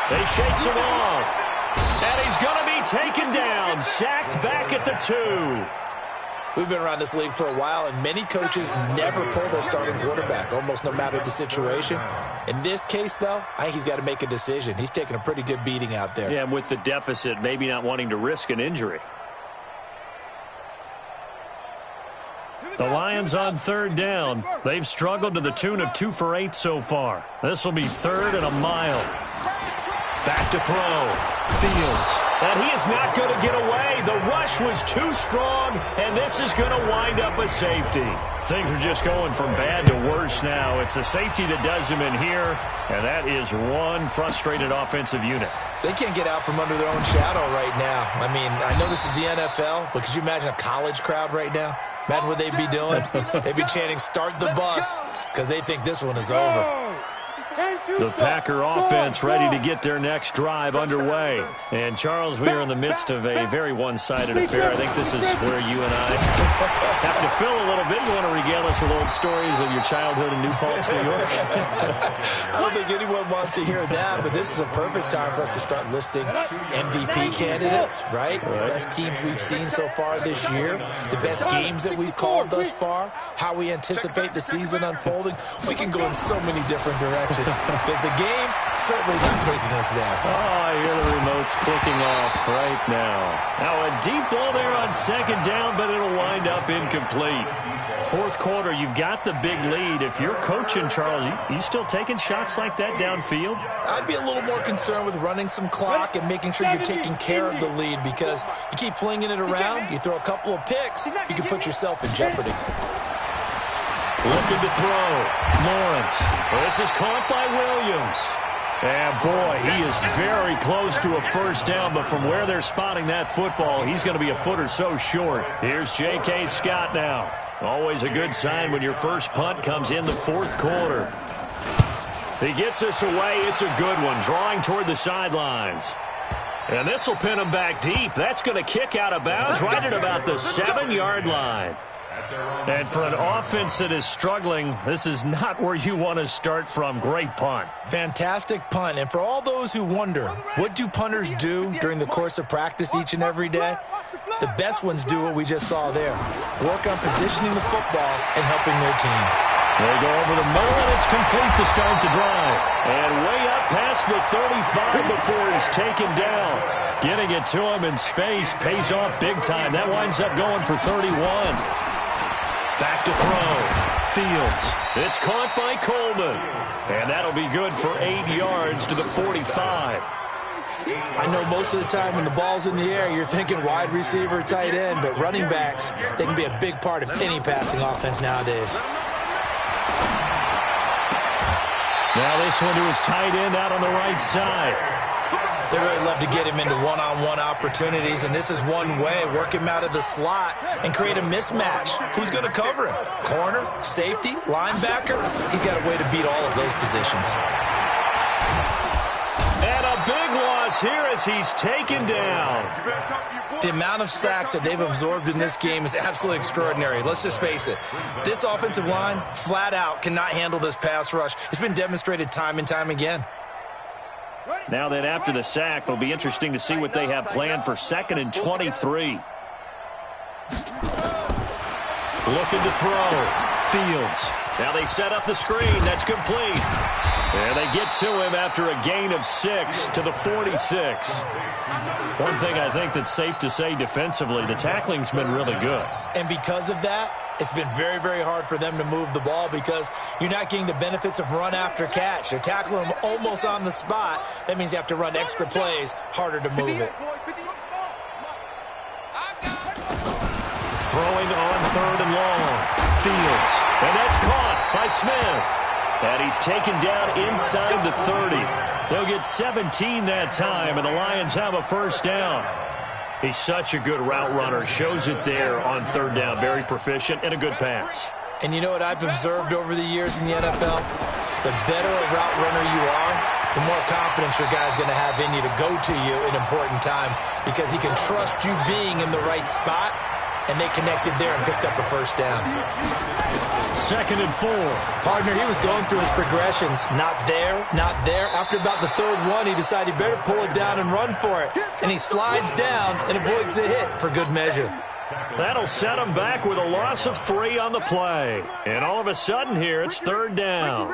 They shakes him off. And he's going to be taken down. Sacked back at the 2. We've been around this league for a while, and many coaches never pull their starting quarterback, almost no matter the situation. In this case, though, I think he's got to make a decision. He's taking a pretty good beating out there. Yeah, and with the deficit, maybe not wanting to risk an injury. The Lions on 3rd down. They've struggled to the tune of 2 for 8 so far. This will be 3rd and a mile. Back to throw. Fields. And he is not going to get away. The rush was too strong, and this is going to wind up a safety. Things are just going from bad to worse now. It's a safety that does him in here, and that is one frustrated offensive unit. They can't get out from under their own shadow right now. I mean, I know this is the NFL, but could you imagine a college crowd right now? Imagine what they'd be doing. They'd be chanting, "Start the bus," because they think this one is over. 10 The Packer offense ready to get their next drive underway. And, Charles, we are in the midst of a very one-sided affair. I think this is where you and I have to fill a little bit. You want to regale us with old stories of your childhood in New Paltz, New York? I don't think anyone wants to hear that, but this is a perfect time for us to start listing MVP candidates, right? The best teams we've seen so far this year, the best games that we've called thus far, how we anticipate the season unfolding. We can go in so many different directions because the game certainly not taking us there. Oh, I hear the remote's clicking off right now. Now a deep ball there on second down, but it'll wind up incomplete. Fourth quarter, you've got the big lead. If you're coaching, Charles, you still taking shots like that downfield? I'd be a little more concerned with running some clock and making sure you're taking care of the lead, because you keep flinging it around, you throw a couple of picks, you can put yourself in jeopardy. Looking to throw. Lawrence. This is caught by Williams. And, boy, he is very close to a first down, but from where they're spotting that football, he's going to be a foot or so short. Here's J.K. Scott now. Always a good sign when your first punt comes in the fourth quarter. He gets this away. It's a good one, drawing toward the sidelines. And this will pin him back deep. That's going to kick out of bounds right at about the 7-yard line. And for an offense that is struggling, this is not where you want to start from. Great punt. Fantastic punt. And for all those who wonder, what do punters do during the course of practice each and every day? The best ones do what we just saw there. Work on positioning the football and helping their team. They go over the middle, and it's complete to start the drive. And way up past the 35 before he's taken down. Getting it to him in space pays off big time. That winds up going for 31. Back to throw. Fields. It's caught by Coleman. And that'll be good for 8 yards to the 45. I know most of the time when the ball's in the air, you're thinking wide receiver, tight end, but running backs, they can be a big part of any passing offense nowadays. Now this one to his tight end out on the right side. They really love to get him into one-on-one opportunities, and this is one way. Work him out of the slot and create a mismatch. Who's going to cover him? Corner, safety, linebacker? He's got a way to beat all of those positions. And a big loss here as he's taken down. The amount of sacks that they've absorbed in this game is absolutely extraordinary. Let's just face it. This offensive line, flat out, cannot handle this pass rush. It's been demonstrated time and time again. Now then, after the sack, it'll be interesting to see what they have planned for 2nd and 23. Looking to throw. Fields. Now they set up the screen. That's complete. And they get to him after a gain of 6 to the 46. One thing I think that's safe to say defensively, the tackling's been really good. And because of that, it's been very, very hard for them to move the ball because you're not getting the benefits of run after catch. They're tackling them almost on the spot. That means you have to run extra plays, harder to move it. Throwing on 3rd and long. Fields. And that's caught by Smith. And he's taken down inside the 30. They'll get 17 that time, and the Lions have a first down. He's such a good route runner. Shows it there on 3rd down. Very proficient and a good pass. And you know what I've observed over the years in the NFL? The better a route runner you are, the more confidence your guy's going to have in you to go to you in important times because he can trust you being in the right spot, and they connected there and picked up a first down. 2nd and 4. Partner, he was going through his progressions. Not there, not there. After about the 3rd one, he decided he better pull it down and run for it. And he slides down and avoids the hit for good measure. That'll set him back with a loss of 3 on the play. And all of a sudden here, it's 3rd down.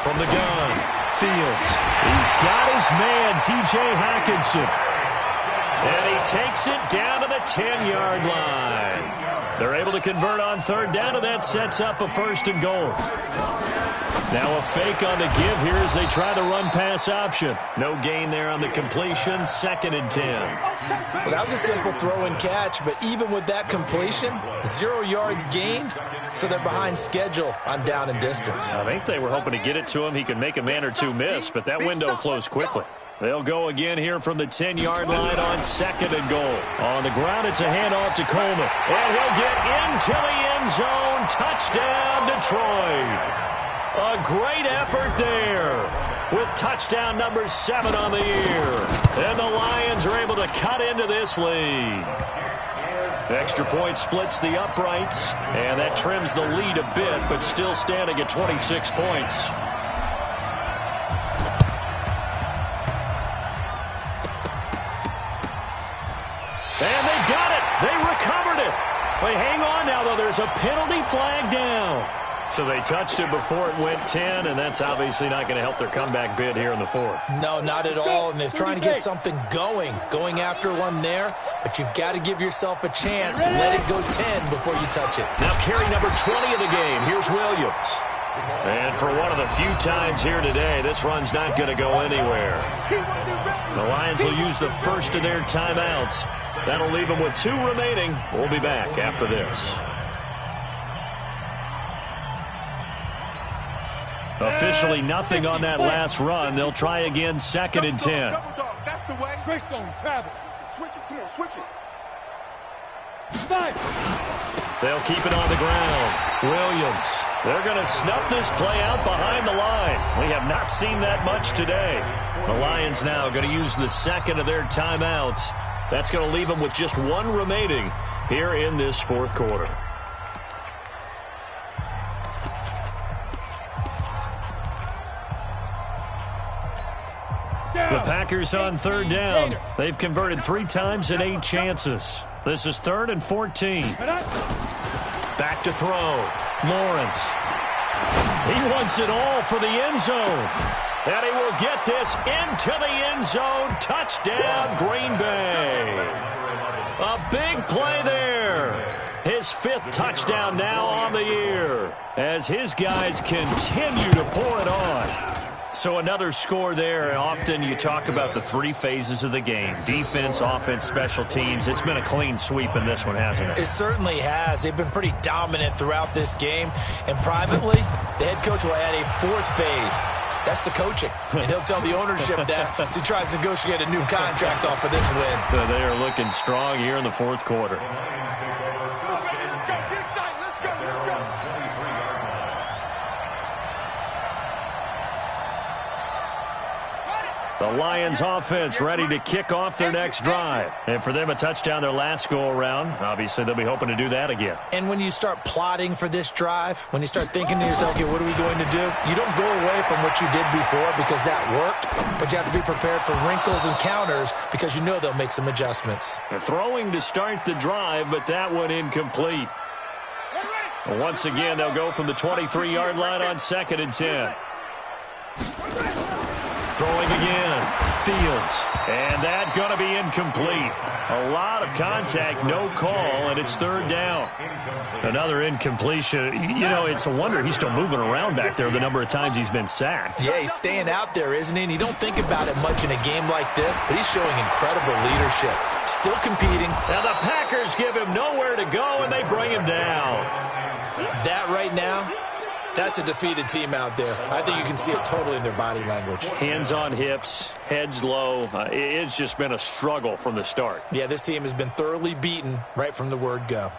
From the gun, Fields. He's got his man, T.J. Hockenson. And he takes it down to the 10-yard line. They're able to convert on 3rd down, and that sets up a 1st and goal. Now a fake on the give here as they try the run-pass option. No gain there on the completion, 2nd and 10. Well, that was a simple throw and catch, but even with that completion, 0 yards gained, so they're behind schedule on down and distance. I think they were hoping to get it to him. He could make a man or two miss, but that window closed quickly. They'll go again here from the 10-yard line on 2nd and goal. On the ground, it's a handoff to Coleman. And he'll get into the end zone. Touchdown, Detroit. A great effort there with touchdown number 7 on the year. And the Lions are able to cut into this lead. Extra point splits the uprights, and that trims the lead a bit, but still standing at 26 points. And they got it. They recovered it. They hang on now, though. There's a penalty flag down. So they touched it before it went 10, and that's obviously not going to help their comeback bid here in the 4th. No, not at all, and they're trying to get something going after one there, but you've got to give yourself a chance. Let it go 10 before you touch it. Now carry number 20 of the game. Here's Williams. And for one of the few times here today, this run's not going to go anywhere. The Lions will use the first of their timeouts. That'll leave them with 2 remaining. We'll be back after this. Officially nothing on that last run. They'll try again 2nd and 10. That's the way. Greystone, travel. Switch it. Come on, switch it. They'll keep it on the ground. Williams. They're going to snuff this play out behind the line. We have not seen that much today. The Lions now going to use the 2nd of their timeouts. That's going to leave them with just 1 remaining here in this 4th quarter. The Packers on 3rd down. They've converted 3 times in 8 chances. This is 3rd and 14. Back to throw. Lawrence. He wants it all for the end zone. And he will get this into the end zone. Touchdown, Green Bay. A big play there. His 5th touchdown now on the year as his guys continue to pour it on. So another score there. Often you talk about the 3 phases of the game. Defense, offense, special teams. It's been a clean sweep in this one, hasn't it? It certainly has. They've been pretty dominant throughout this game. And privately, the head coach will add a 4th phase. That's the coaching. And he'll tell the ownership that as he tries to negotiate a new contract off of this win. So they are looking strong here in the 4th quarter. The Lions offense ready to kick off their next drive. And for them, a touchdown their last go-around. Obviously, they'll be hoping to do that again. And when you start plotting for this drive, when you start thinking to yourself, okay, what are we going to do? You don't go away from what you did before because that worked, but you have to be prepared for wrinkles and counters because you know they'll make some adjustments. They're throwing to start the drive, but that one incomplete. Once again, they'll go from the 23-yard line on 2nd and 10. Throwing again. Fields. And that going to be incomplete. A lot of contact, no call, and it's 3rd down. Another incompletion. You know, it's a wonder he's still moving around back there the number of times he's been sacked. Yeah, he's staying out there, isn't he? And you don't think about it much in a game like this, but he's showing incredible leadership. Still competing. Now the Packers give him nowhere to go, and they bring him down. That right now, that's a defeated team out there. I think you can see it totally in their body language. Hands on hips, heads low. It's just been a struggle from the start. Yeah, this team has been thoroughly beaten right from the word go.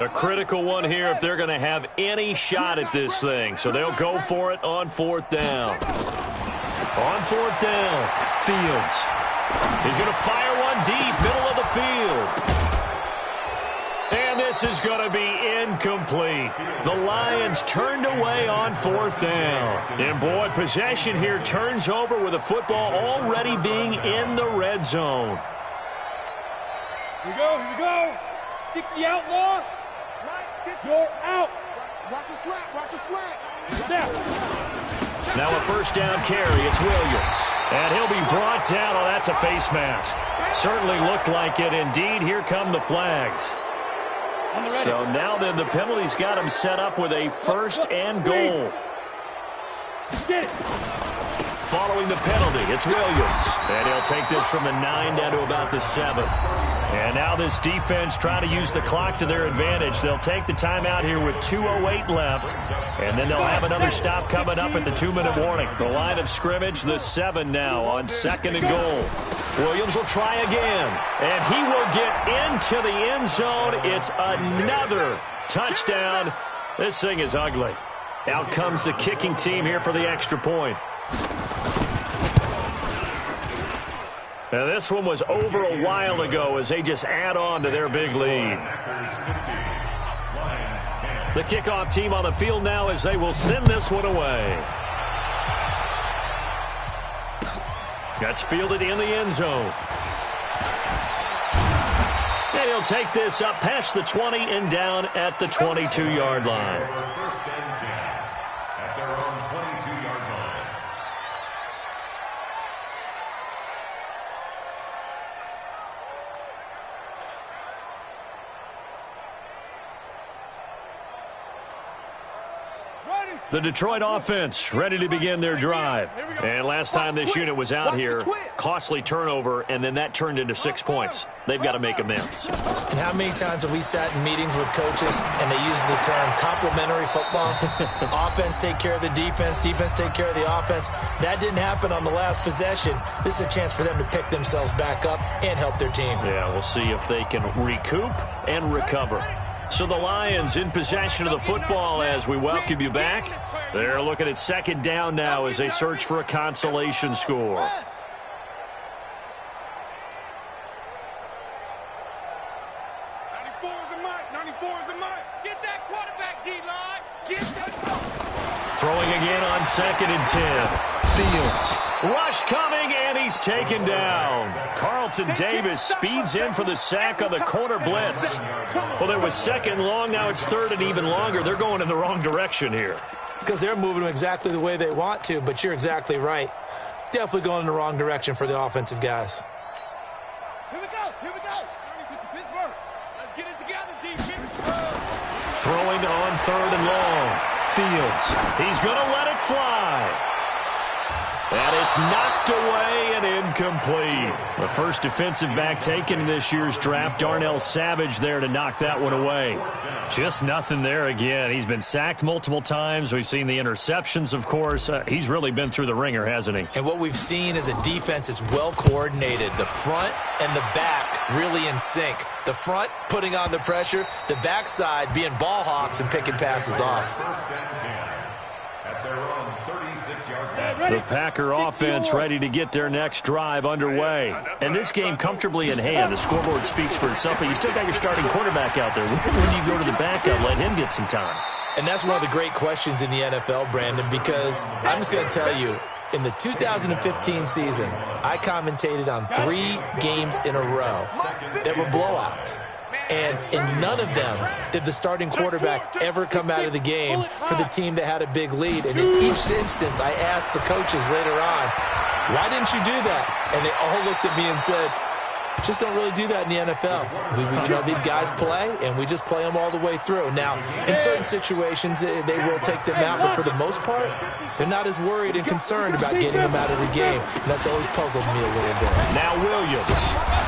A critical one here if they're going to have any shot at this thing. So they'll go for it on 4th down. On 4th down, Fields. He's going to fire one deep, middle of the field. And this is going to be incomplete. The Lions turned away on 4th down. And boy, possession here turns over with the football already being in the red zone. Here we go. 60 outlaw. You're out. Watch a slant. Watch a slant. Now a 1st down carry. It's Williams. And he'll be brought down. Oh, that's a face mask. Certainly looked like it. Indeed, here come the flags. So now then the penalty's got him set up with a 1st and goal. Following the penalty, it's Williams. And he'll take this from the 9 down to about the 7. And now this defense trying to use the clock to their advantage. They'll take the timeout here with 2:08 left, and then they'll have another stop coming up at the 2-minute warning. The line of scrimmage, the 7 now on 2nd and goal. Williams will try again, and he will get into the end zone. It's another touchdown. This thing is ugly. Out comes the kicking team here for the extra point. Now, this one was over a while ago as they just add on to their big lead. The kickoff team on the field now as they will send this one away. That's fielded in the end zone. And he'll take this up past the 20 and down at the 22-yard line. First and 10 at their own 22-yard line. The Detroit offense ready to begin their drive. And last time this unit was out here, costly turnover, and then that turned into 6 points. They've got to make amends. And how many times have we sat in meetings with coaches and they use the term complementary football? Offense take care of the defense, defense take care of the offense. That didn't happen on the last possession. This is a chance for them to pick themselves back up and help their team. Yeah, we'll see if they can recoup and recover. So the Lions in possession of the football as we welcome you back. They're looking at 2nd down now as they search for a consolation score. 94 is the mic. 94 is the mic. Get that quarterback, D-line. Get that. Throwing again on 2nd and 10. Fields. Rush coming, and he's taken down. Carlton Davis speeds in for the sack on the corner blitz. Well, it was 2nd long. Now it's 3rd and even longer. They're going in the wrong direction here. Because they're moving them exactly the way they want to, but you're exactly right. Definitely going in the wrong direction for the offensive guys. Here we go. Here we go. Pittsburgh. Let's get it together, defense. Throwing on 3rd and long. Fields. He's going to let it fly. And it's knocked away and incomplete. The first defensive back taken in this year's draft, Darnell Savage there to knock that one away. Just nothing there again. He's been sacked multiple times. We've seen the interceptions, of course. He's really been through the ringer, hasn't he? And what we've seen is a defense that's well coordinated. The front and the back really in sync. The front putting on the pressure, the backside being ball hawks and picking passes off. First and 10 at their own 36-yard line. The Packer offense ready to get their next drive underway. And this game comfortably in hand. The scoreboard speaks for itself, but you still got your starting quarterback out there. When do you go to the backup, let him get some time? And that's one of the great questions in the NFL, Brandon, because I'm just going to tell you, in the 2015 season, I commentated on 3 games in a row that were blowouts. And in none of them did the starting quarterback ever come out of the game for the team that had a big lead. And in each instance, I asked the coaches later on, why didn't you do that? And they all looked at me and said, just don't really do that in the NFL. You know, these guys play, and we just play them all the way through. Now, in certain situations, they will take them out, but for the most part, they're not as worried and concerned about getting them out of the game. And that's always puzzled me a little bit. Now Williams.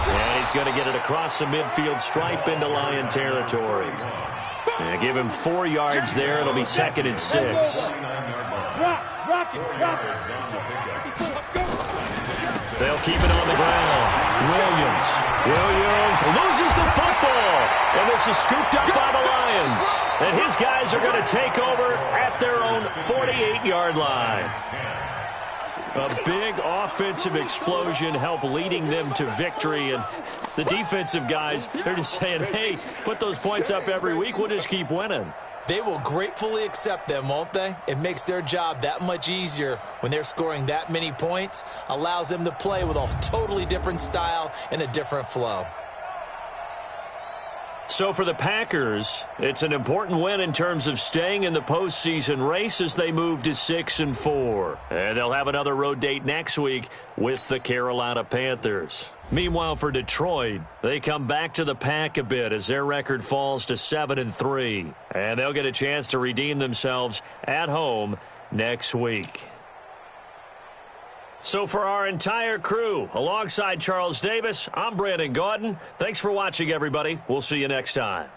And he's going to get it across the midfield stripe into Lion territory. And give him 4 yards there. It'll be 2nd and 6. Rock it. They'll keep it on the ground. Williams loses the football. And this is scooped up by the Lions. And his guys are going to take over at their own 48-yard line. A big offensive explosion helped leading them to victory. And the defensive guys, they're just saying, hey, put those points up every week. We'll just keep winning. They will gratefully accept them, won't they? It makes their job that much easier when they're scoring that many points. Allows them to play with a totally different style and a different flow. So for the Packers, it's an important win in terms of staying in the postseason race as they move to 6-4. And they'll have another road date next week with the Carolina Panthers. Meanwhile, for Detroit, they come back to the pack a bit as their record falls to 7-3. And they'll get a chance to redeem themselves at home next week. So for our entire crew, alongside Charles Davis, I'm Brandon Gaudin. Thanks for watching, everybody. We'll see you next time.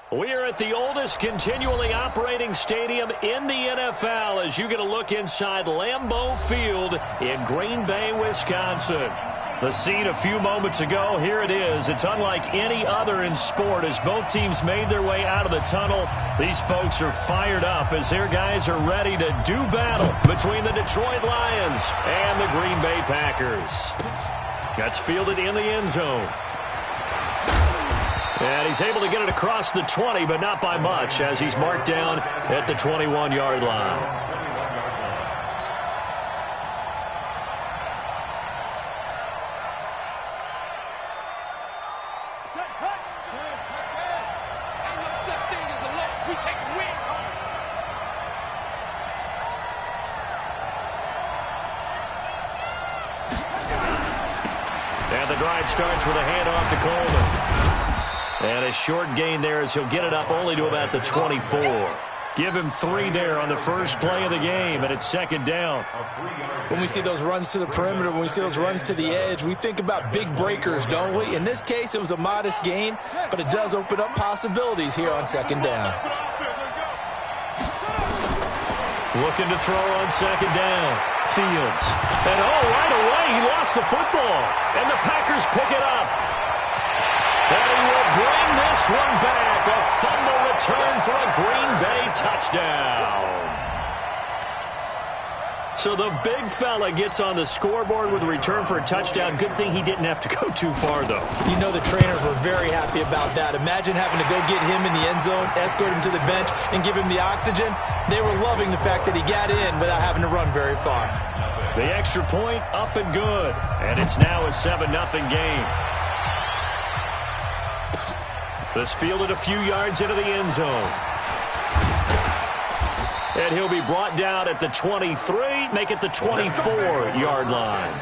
We are at the oldest continually operating stadium in the NFL as you get a look inside Lambeau Field in Green Bay, Wisconsin. The scene a few moments ago, here it is. It's unlike any other in sport as both teams made their way out of the tunnel. These folks are fired up as their guys are ready to do battle between the Detroit Lions and the Green Bay Packers. That's fielded in the end zone. And he's able to get it across the 20, but not by much, as he's marked down at the 21-yard line. And the drive starts with a handoff to Coleman. And a short gain there as he'll get it up only to about the 24. Give him 3 there on the first play of the game, and it's second down. When we see those runs to the perimeter, when we see those runs to the edge, we think about big breakers, don't we? In this case, it was a modest gain, but it does open up possibilities here on second down. Looking to throw on second down. Fields. And right away, he lost the football. And the Packers pick it up. And he will bring this one back. A fumble return for a Green Bay touchdown. So the big fella gets on the scoreboard with a return for a touchdown. Good thing he didn't have to go too far, though. You know the trainers were very happy about that. Imagine having to go get him in the end zone, escort him to the bench, and give him the oxygen. They were loving the fact that he got in without having to run very far. The extra point up and good. And it's now a 7-0 game. This fielded a few yards into the end zone. And he'll be brought down at the 23, make it the 24-yard line.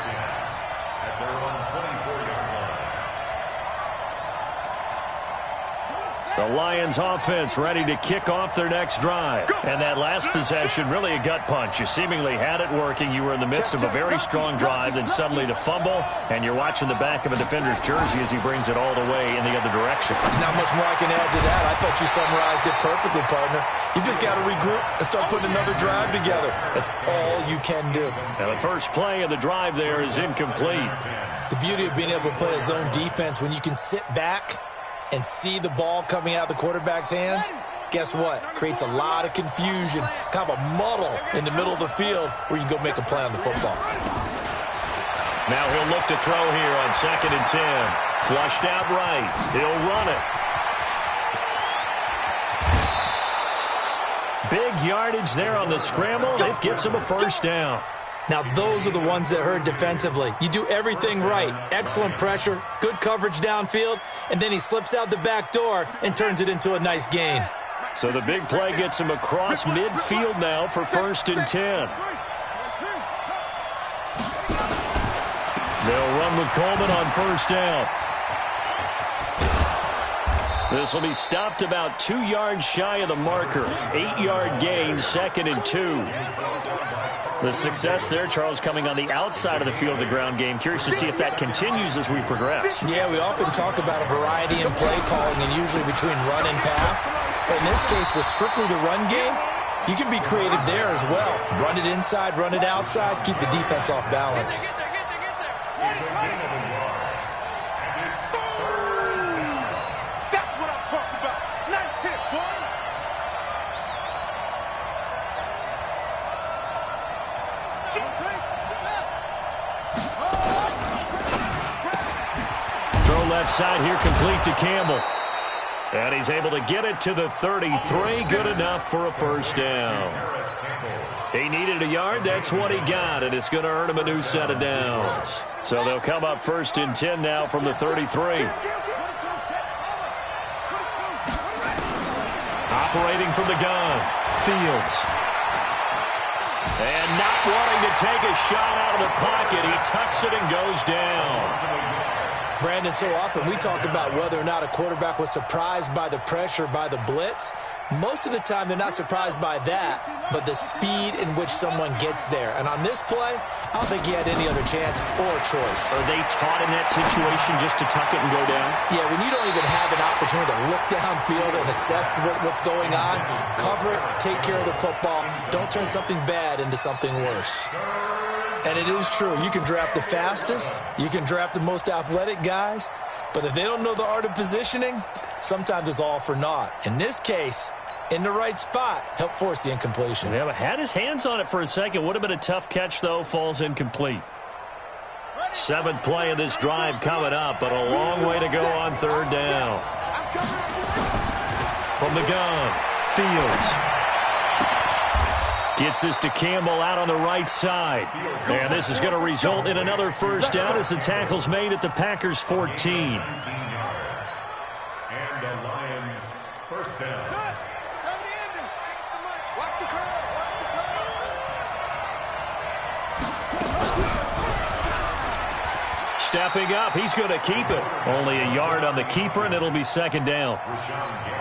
The Lions offense ready to kick off their next drive. And that last possession, really a gut punch. You seemingly had it working. You were in the midst of a very strong drive, then suddenly the fumble, and you're watching the back of a defender's jersey as he brings it all the way in the other direction. There's not much more I can add to that. I thought you summarized it perfectly, partner. You just got to regroup and start putting another drive together. That's all you can do. And the first play of the drive there is incomplete. The beauty of being able to play a zone defense when you can sit back and see the ball coming out of the quarterback's hands, guess what? Creates a lot of confusion, kind of a muddle in the middle of the field where you can go make a play on the football. Now he'll look to throw here on 2nd and 10. Flushed out right. He'll run it. Big yardage there on the scramble. It gets him a first down. Now, those are the ones that hurt defensively. You do everything right. Excellent pressure, good coverage downfield, and then he slips out the back door and turns it into a nice gain. So the big play gets him across midfield now for 1st and 10. They'll run with Coleman on 1st down. This will be stopped about 2 yards shy of the marker. 8-yard gain, 2nd and 2. The success there, Charles, coming on the outside of the field of the ground game. Curious to see if that continues as we progress. Yeah, we often talk about a variety in play calling and usually between run and pass. But in this case, with strictly the run game, you can be creative there as well. Run it inside, run it outside, keep the defense off balance. That's what I'm talking about. Nice hit, boy. Throw left side here, complete to Campbell. And he's able to get it to the 33. Good enough for a first down. He needed a yard. That's what he got, and it's going to earn him a new set of downs. So they'll come up 1st and 10 now from the 33. Operating from the gun. Fields. And not wanting to take a shot out of the pocket. He tucks it and goes down. Brandon, so often we talk about whether or not a quarterback was surprised by the pressure, by the blitz. Most of the time, they're not surprised by that, but the speed in which someone gets there. And on this play, I don't think he had any other chance or choice. Are they taught in that situation just to tuck it and go down? Yeah, when you don't even have an opportunity to look downfield and assess what's going on, cover it, take care of the football. Don't turn something bad into something worse. And it is true. You can draft the fastest. You can draft the most athletic guys. But if they don't know the art of positioning, sometimes it's all for naught. In this case, in the right spot, help force the incompletion. Yeah, had his hands on it for a second. Would have been a tough catch, though. Falls incomplete. 7th play of this drive coming up, but a long way to go on 3rd down. From the gun, Fields. Gets this to Campbell out on the right side. And this is going to result in another 1st down as the tackle's made at the Packers' 14. And the Lions 1st down. Stepping up, he's going to keep it. Only a yard on the keeper, and it'll be 2nd down.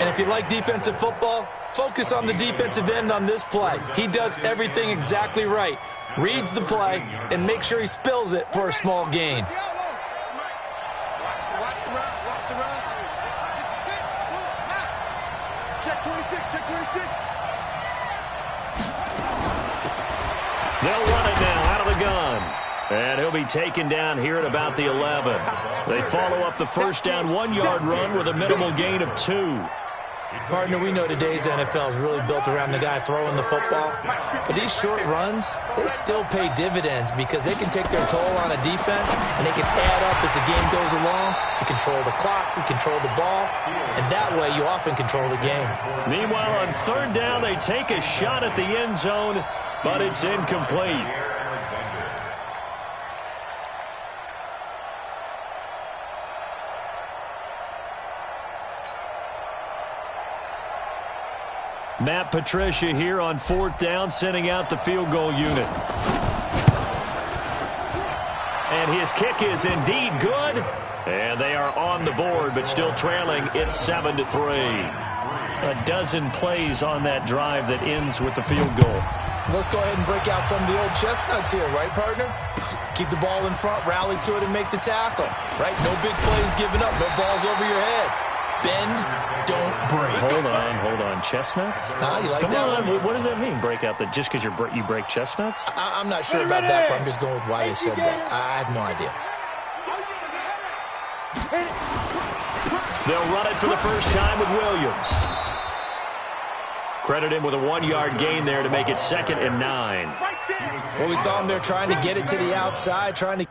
And if you like defensive football, focus on the defensive end on this play. He does everything exactly right. Reads the play, and make sure he spills it for a small gain. Check 26, check 26. They'll run it now out of the gun. And he'll be taken down here at about the 11. They follow up the 1st down 1-yard run with a minimal gain of 2. Partner, we know today's NFL is really built around the guy throwing the football. But these short runs, they still pay dividends because they can take their toll on a defense and they can add up as the game goes along. You control the clock, you control the ball, and that way you often control the game. Meanwhile, on 3rd down, they take a shot at the end zone, but it's incomplete. Matt Patricia here on 4th down, sending out the field goal unit. And his kick is indeed good. And they are on the board, but still trailing. It's 7-3. A dozen plays on that drive that ends with the field goal. Let's go ahead and break out some of the old chestnuts here, right, partner? Keep the ball in front, rally to it, and make the tackle, right? No big plays given up, no balls over your head. Bend, don't break. Hold on. Chestnuts? You like Come that on. one? What does that mean, break out? Just because you break chestnuts? I'm not sure about that, but I'm just going with why they said that. I have no idea. They'll run it for the first time with Williams. Credit him with a 1-yard gain there to make it 2nd and 9. Well, we saw him there trying to get it to the outside, trying to...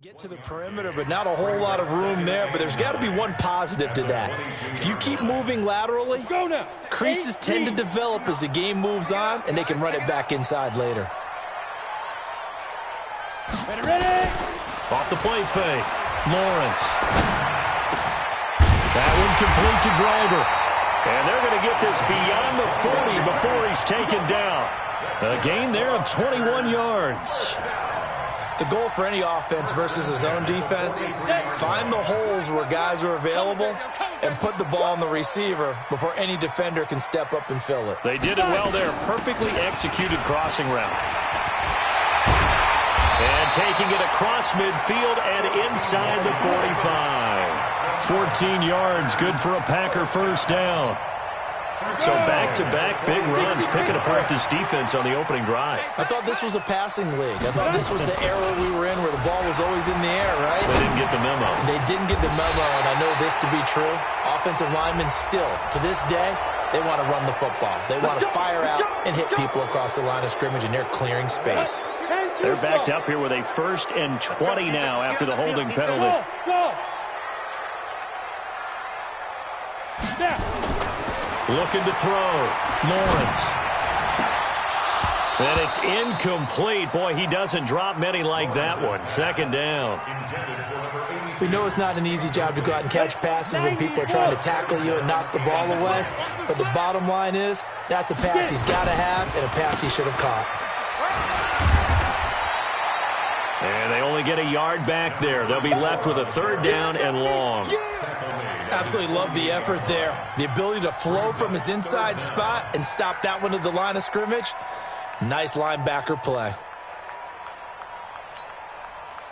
Get to the perimeter, but not a whole lot of room there. But there's got to be one positive to that. If you keep moving laterally, creases tend to develop as the game moves on, and they can run it back inside later. Ready? Off the play fake. Lawrence. That one complete to Driver. And they're going to get this beyond the 40 before he's taken down. A gain there of 21 yards. The goal for any offense versus a zone defense, find the holes where guys are available and put the ball on the receiver before any defender can step up and fill it. They did it well there. Perfectly executed crossing route. And taking it across midfield and inside the 45. 14 yards, good for a Packer 1st down. So back-to-back big runs, picking apart this defense on the opening drive. I thought this was a passing league. I thought this was the era we were in where the ball was always in the air, right? They didn't get the memo. They didn't get the memo, and I know this to be true. Offensive linemen still, to this day, they want to run the football. They want to fire out and hit people across the line of scrimmage, and they're clearing space. They're backed up here with a 1st and 20 now after the holding penalty. Looking to throw. Lawrence. And it's incomplete. Boy, he doesn't drop many like that one. 2nd down. We know it's not an easy job to go out and catch passes when people are trying to tackle you and knock the ball away. But the bottom line is, that's a pass he's got to have and a pass he should have caught. And they only get a yard back there. They'll be left with a 3rd down and long. Absolutely love the effort there. The ability to flow from his inside spot and stop that one at the line of scrimmage. Nice linebacker play.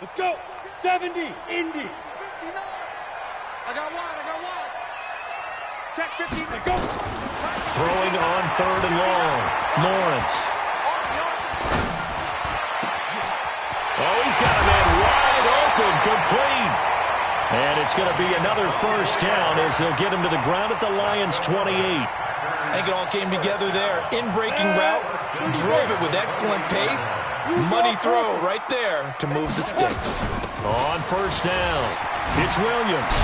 Let's go. 70, Indy. 59. I got wide. Check 50. Let's go. Throwing on 3rd and long. Lawrence. Oh, he's got a man wide open, complete. And it's going to be another 1st down as they'll get him to the ground at the Lions' 28. I think it all came together there. In-breaking route, drove it with excellent pace. Money throw right there to move the sticks. On 1st down, it's Williams.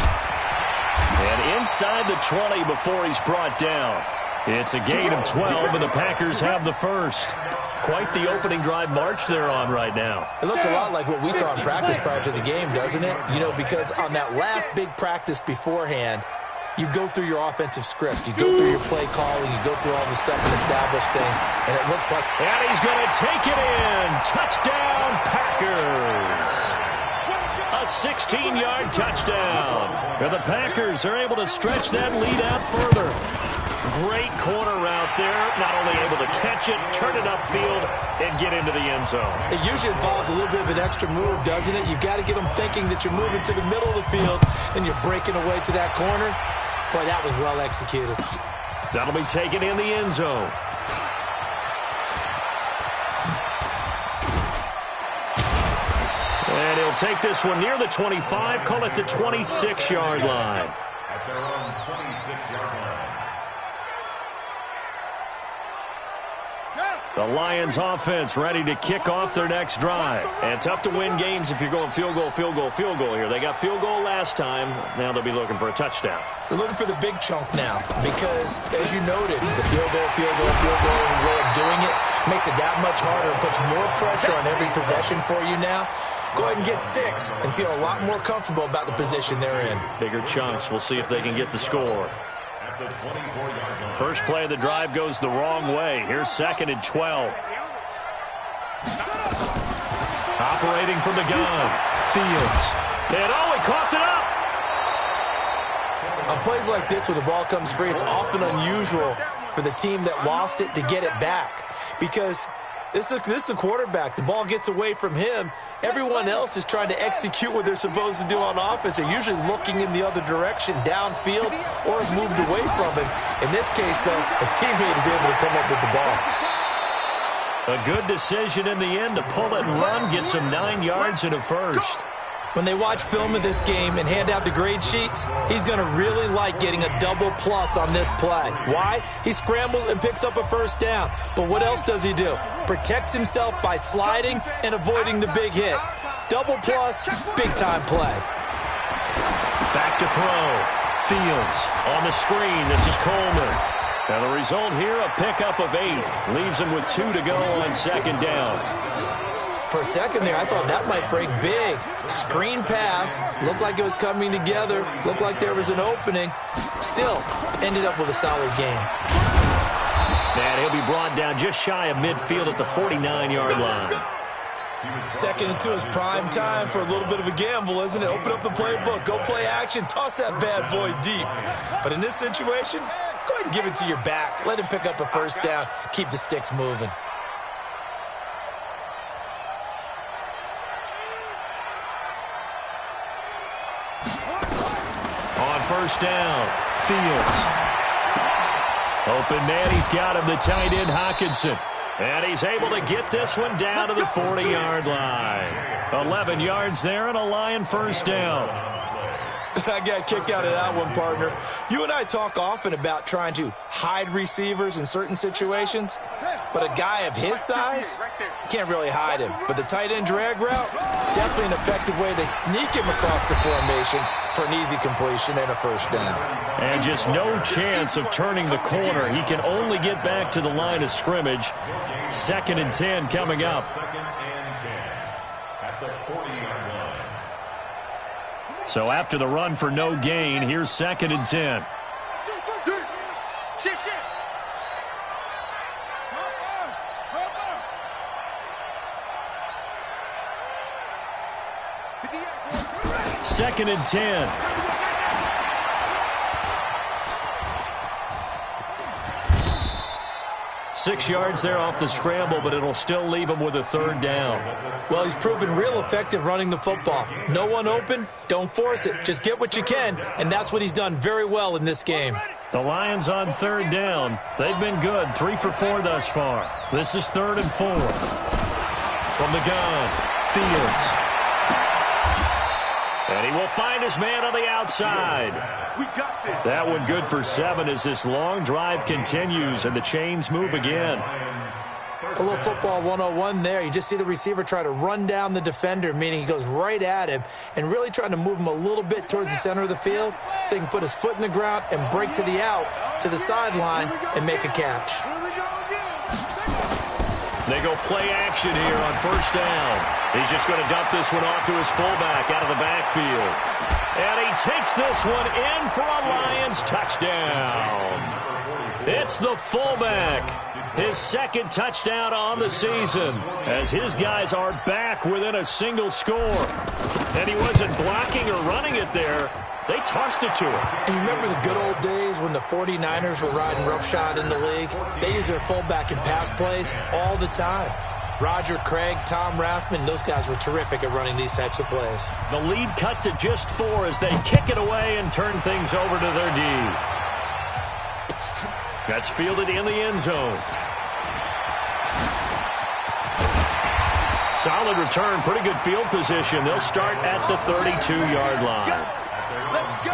And inside the 20 before he's brought down. It's a gain of 12, and the Packers have the 1st. Quite the opening drive march they're on right now. It looks a lot like what we saw in practice prior to the game, doesn't it? You know, because on that last big practice beforehand, you go through your offensive script. You go through your play calling. You go through all the stuff and establish things. And it looks like... And he's going to take it in. Touchdown, Packers. A 16-yard touchdown. And the Packers are able to stretch that lead out further. Great corner route there. Not only able to catch it, turn it upfield, and get into the end zone. It usually involves a little bit of an extra move, doesn't it? You've got to get them thinking that you're moving to the middle of the field and you're breaking away to that corner. Boy, that was well executed. That'll be taken in the end zone. And he'll take this one near the 25, call it the 26-yard line. At their own 26-yard line. The Lions offense ready to kick off their next drive. And tough to win games if you're going field goal here. They got field goal last time. Now they'll be looking for a touchdown. They're looking for the big chunk now because, as you noted, the field goal way of doing it makes it that much harder and puts more pressure on every possession for you now. Go ahead and get 6 and feel a lot more comfortable about the position they're in. Bigger chunks. We'll see if they can get the score. First play of the drive goes the wrong way. Here's 2nd and 12. Operating from the gun. Fields. And he coughed it up. On plays like this where the ball comes free, it's often unusual for the team that lost it to get it back. Because this is a quarterback. The ball gets away from him. Everyone else is trying to execute what they're supposed to do on offense. They're usually looking in the other direction, downfield, or have moved away from him. In this case, though, a teammate is able to come up with the ball. A good decision in the end to pull it and run, gets him 9 yards and a 1st. When they watch film of this game and hand out the grade sheets, he's going to really like getting a double plus on this play. Why? He scrambles and picks up a 1st down. But what else does he do? Protects himself by sliding and avoiding the big hit. Double plus, big-time play. Back to throw. Fields on the screen. This is Coleman. And the result here, a pickup of 8. Leaves him with 2 to go on 2nd down. For a second there, I thought that might break big. Screen pass. Looked like it was coming together. Looked like there was an opening. Still, ended up with a solid game. And he'll be brought down just shy of midfield at the 49-yard line. 2nd and 2 is prime time for a little bit of a gamble, isn't it? Open up the playbook. Go play action. Toss that bad boy deep. But in this situation, go ahead and give it to your back. Let him pick up a 1st down. Keep the sticks moving. On 1st down, Fields. Open man, he's got him, the tight end Hockenson. And he's able to get this one down to the 40-yard line. 11 yards there and a Lion first down. I got a kick out of that one, partner. You and I talk often about trying to hide receivers in certain situations, but a guy of his size, can't really hide him. But the tight end drag route, definitely an effective way to sneak him across the formation for an easy completion and a first down. And just no chance of turning the corner. He can only get back to the line of scrimmage. 2nd and 10 coming up. 2nd and 10 at the 40-yard line. So after the run for no gain, here's 2nd and 10. Shift. 2nd and 10. Six yards there off the scramble, but it'll still leave him with a 3rd down. Well, he's proven real effective running the football. No one open, don't force it. Just get what you can, and that's what he's done very well in this game. The Lions on 3rd down. They've been good, 3 for 4 thus far. This is 3rd and 4. From the gun, Fields. And he will find his man on the outside. We got this. That one good for 7 as this long drive continues and the chains move again. A little football 101 there. You just see the receiver try to run down the defender, meaning he goes right at him and really trying to move him a little bit towards the center of the field so he can put his foot in the ground and break to the out, to the sideline, and make a catch. They go play action here on 1st down. He's just going to dump this one off to his fullback out of the backfield. And he takes this one in for a Lions touchdown. It's the fullback. His 2nd touchdown on the season as his guys are back within a single score. And he wasn't blocking or running it there. They tossed it to him. And you remember the good old days when the 49ers were riding roughshod in the league? They use their fullback in pass plays all the time. Roger Craig, Tom Rathman, those guys were terrific at running these types of plays. The lead cut to just 4 as they kick it away and turn things over to their D. That's fielded in the end zone. Solid return, pretty good field position. They'll start at the 32-yard line. Let's go.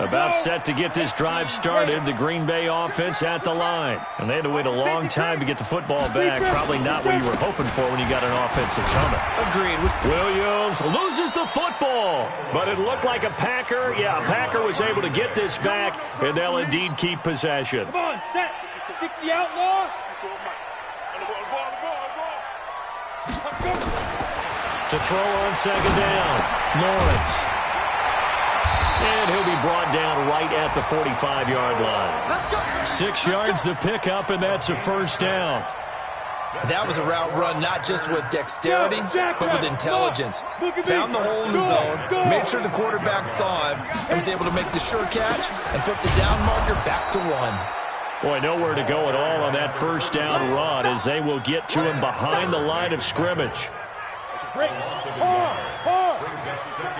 About set to get this drive started, the Green Bay offense at the line. And they had to wait a long time to get the football back. Probably not what you were hoping for when you got an offense that's humming. Agreed. Williams loses the football, but it looked like a Packer. Yeah, a Packer was able to get this back, and they'll indeed keep possession. Come on, set. 60 outlaw. To throw on 2nd down, Lawrence. And he'll be brought down right at the 45-yard line. 6 yards the pickup, and that's a 1st down. That was a route run not just with dexterity, but with intelligence. Found the hole in the zone, made sure the quarterback saw him, and was able to make the sure catch and flip the down marker back to 1. Boy, nowhere to go at all on that 1st down run as they will get to him behind the line of scrimmage. Brings up 2nd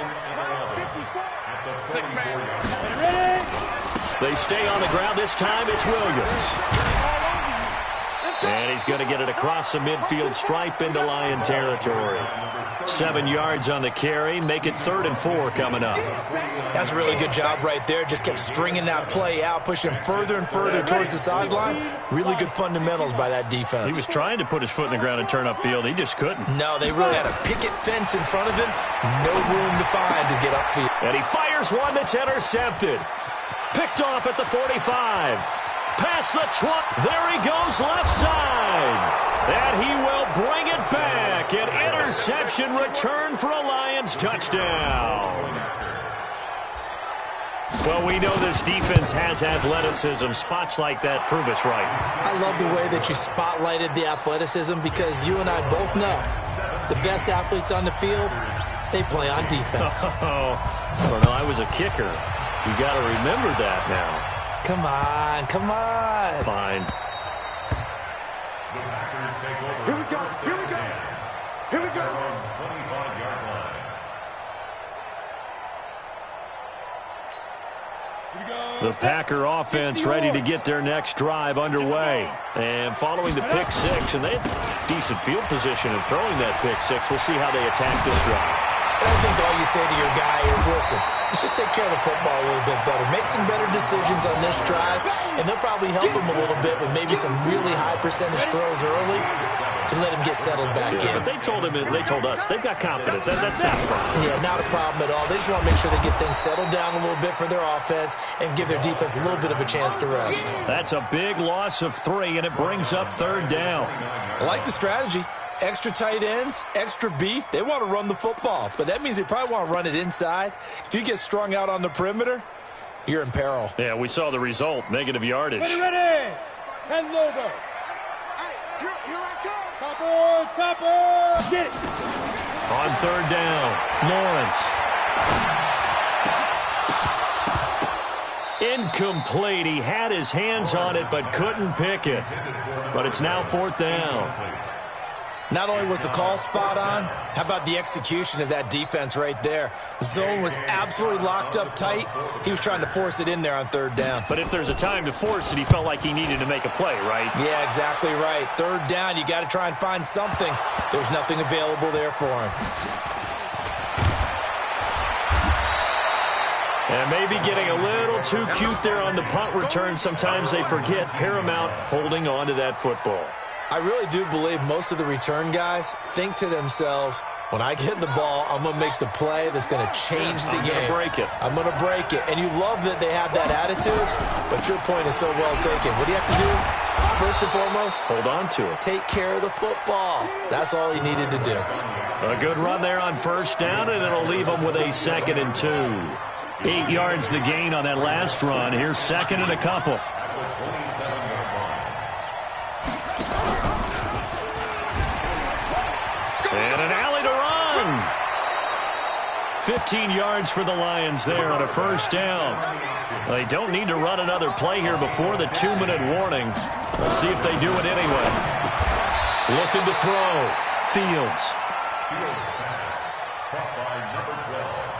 and 11 at the 34-yard line. They stay on the ground. This time it's Williams. And he's going to get it across the midfield stripe into Lion territory. 7 yards on the carry. Make it 3rd and 4 coming up. That's a really good job right there. Just kept stringing that play out, pushing further and further towards the sideline. Really good fundamentals by that defense. He was trying to put his foot in the ground and turn upfield. He just couldn't. No, they really had a picket fence in front of him. No room to find to get upfield. And he fires one that's intercepted. Picked off at the 45. Past the 20. There he goes left side. And he will bring it back. An interception return for a Lions touchdown. Well, we know this defense has athleticism. Spots like that prove us right. I love the way that you spotlighted the athleticism because you and I both know the best athletes on the field, they play on defense. Oh, I don't know. I was a kicker. You got to remember that now. Come on, come on. Fine. The Packers take over. Here we go. Here we go. Here we go. 25-yard line. The Packer offense ready to get their next drive underway. And following the pick six, and they had decent field position in throwing that pick six. We'll see how they attack this drive. I think all you say to your guy is, listen, let's just take care of the football a little bit better. Make some better decisions on this drive, and they'll probably help him a little bit with maybe some really high percentage throws early to let him get settled back in. But they told us, they've got confidence. That's not a problem. Yeah, not a problem at all. They just want to make sure they get things settled down a little bit for their offense and give their defense a little bit of a chance to rest. That's a big loss of 3, and it brings up 3rd down. I like the strategy. Extra tight ends, extra beef. They want to run the football, but that means they probably want to run it inside. If you get strung out on the perimeter, you're in peril. Yeah, we saw the result, negative yardage. Ready. 10 over. Here I Topper, come. topper. Get it. On 3rd down, Lawrence. Incomplete. He had his hands on it but couldn't pick it. But it's now 4th down. Not only was the call spot on, how about the execution of that defense right there? The zone was absolutely locked up tight. He was trying to force it in there on 3rd down. But if there's a time to force it, he felt like he needed to make a play, right? Yeah, exactly right. 3rd down, you got to try and find something. There's nothing available there for him. And maybe getting a little too cute there on the punt return. Sometimes they forget paramount holding on to that football. I really do believe most of the return guys think to themselves, when I get the ball, I'm going to make the play that's going to change the game. I'm going to break it. And you love that they have that attitude, but your point is so well taken. What do you have to do? First and foremost, hold on to it. Take care of the football. That's all he needed to do. A good run there on 1st down, and it'll leave them with a 2nd and 2. 8 yards the gain on that last run. Here's 2nd and a couple. And an alley to run. 15 yards for the Lions there on a 1st down. They don't need to run another play here before the 2-minute warning. Let's see if they do it anyway. Looking to throw. Fields. Fields pass. Caught by number 12.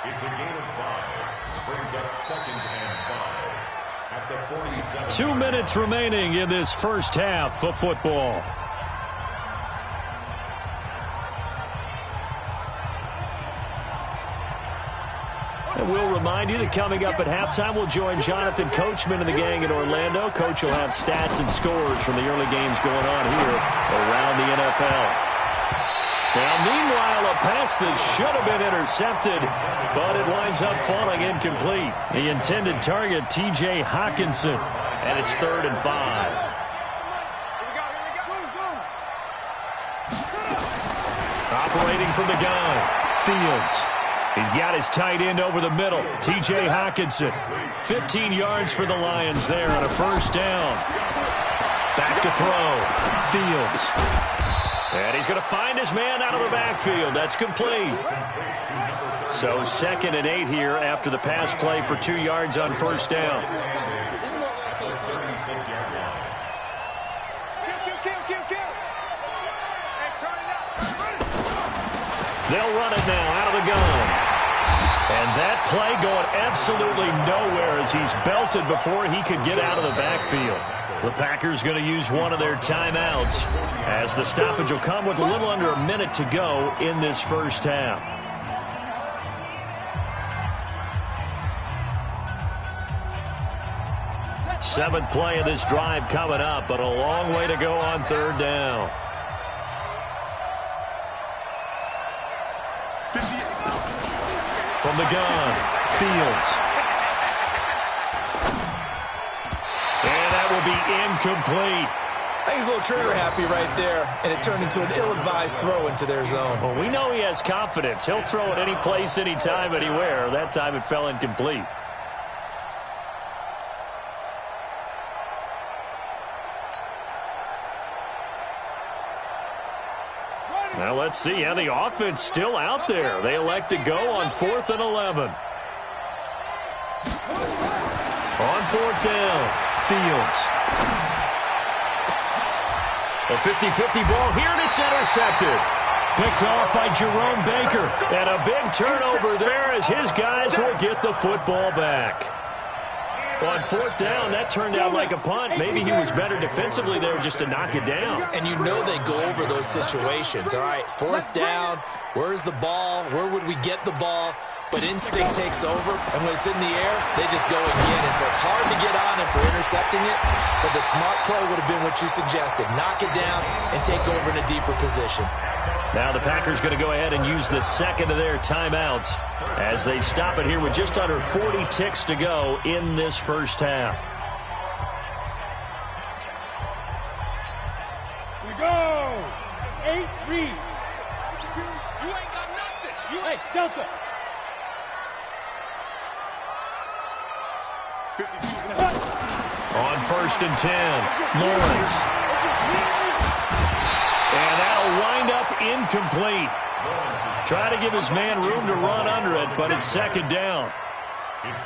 It's a gain of 5. Brings up 2nd and 5. At the 47. 2 minutes remaining in this first half of football. And we'll remind you that coming up at halftime, we'll join Jonathan Coachman and the gang in Orlando. Coach will have stats and scores from the early games going on here around the NFL. Now, meanwhile, a pass that should have been intercepted, but it winds up falling incomplete. The intended target, T.J. Hawkinson, and it's 3rd and 5. Operating from the gun, Fields. He's got his tight end over the middle, T.J. Hawkinson. 15 yards for the Lions there on a 1st down. Back to throw, Fields. And he's going to find his man out of the backfield. That's complete. So 2nd and 8 here after the pass play for 2 yards on 1st down. They'll run it now out of the gun. And that play going absolutely nowhere as he's belted before he could get out of the backfield. The Packers going to use one of their timeouts as the stoppage will come with a little under a minute to go in this first half. Seventh play of this drive coming up, but a long way to go on 3rd down. From the gun, Fields. And that will be incomplete. I think he's a little trigger happy right there, and it turned into an ill-advised throw into their zone. Well, we know he has confidence. He'll throw it any place, anytime, anywhere. That time it fell incomplete. Now let's see how the offense still out there. They elect to go on 4th and 11. On 4th down, Fields. A 50-50 ball here, and it's intercepted. Picked off by Jerome Baker. And a big turnover there as his guys will get the football back. On fourth down, that turned out like a punt. Maybe he was better defensively there just to knock it down. And you know they go over those situations. All right, fourth down, where's the ball? Where would we get the ball? But instinct takes over, and when it's in the air, they just go and get it. So it's hard to get on him for intercepting it, but the smart play would have been what you suggested. Knock it down and take over in a deeper position. Now the Packers going to go ahead and use the second of their timeouts as they stop it here with just under 40 ticks to go in this first half. We go! 8 read. You ain't got nothing. Hey, Delta. 52 On first and 10, Lawrence. And that'll wind up incomplete. Try to give his man room to run under it, but it's second down.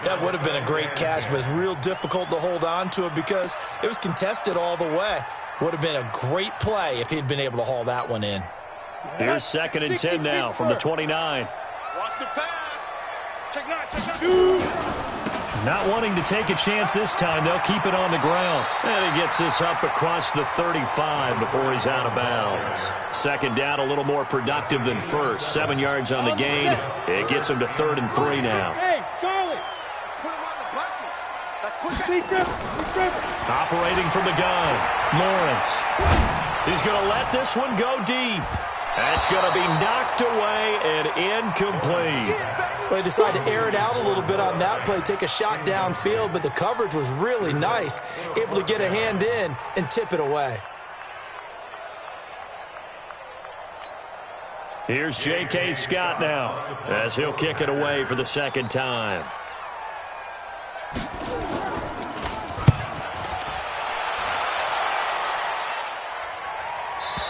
That would have been a great catch, but it's real difficult to hold on to it because it was contested all the way. Would have been a great play if he'd been able to haul that one in. Here's second and 10 now from the 29. Watch the pass. Check 9, check 9. Not wanting to take a chance this time, they'll keep it on the ground. And he gets this up across the 35 before he's out of bounds. Second down, a little more productive than first. 7 yards on the gain. It gets him to 3rd and 3 now. Hey, Charlie. Put him on the buses. That's quick. Operating from the gun, Lawrence. He's going to let this one go deep. That's going to be knocked away and incomplete. Well, he decided to air it out a little bit on that play, take a shot downfield, but the coverage was really nice, able to get a hand in and tip it away. Here's J.K. Scott now as he'll kick it away for the second time.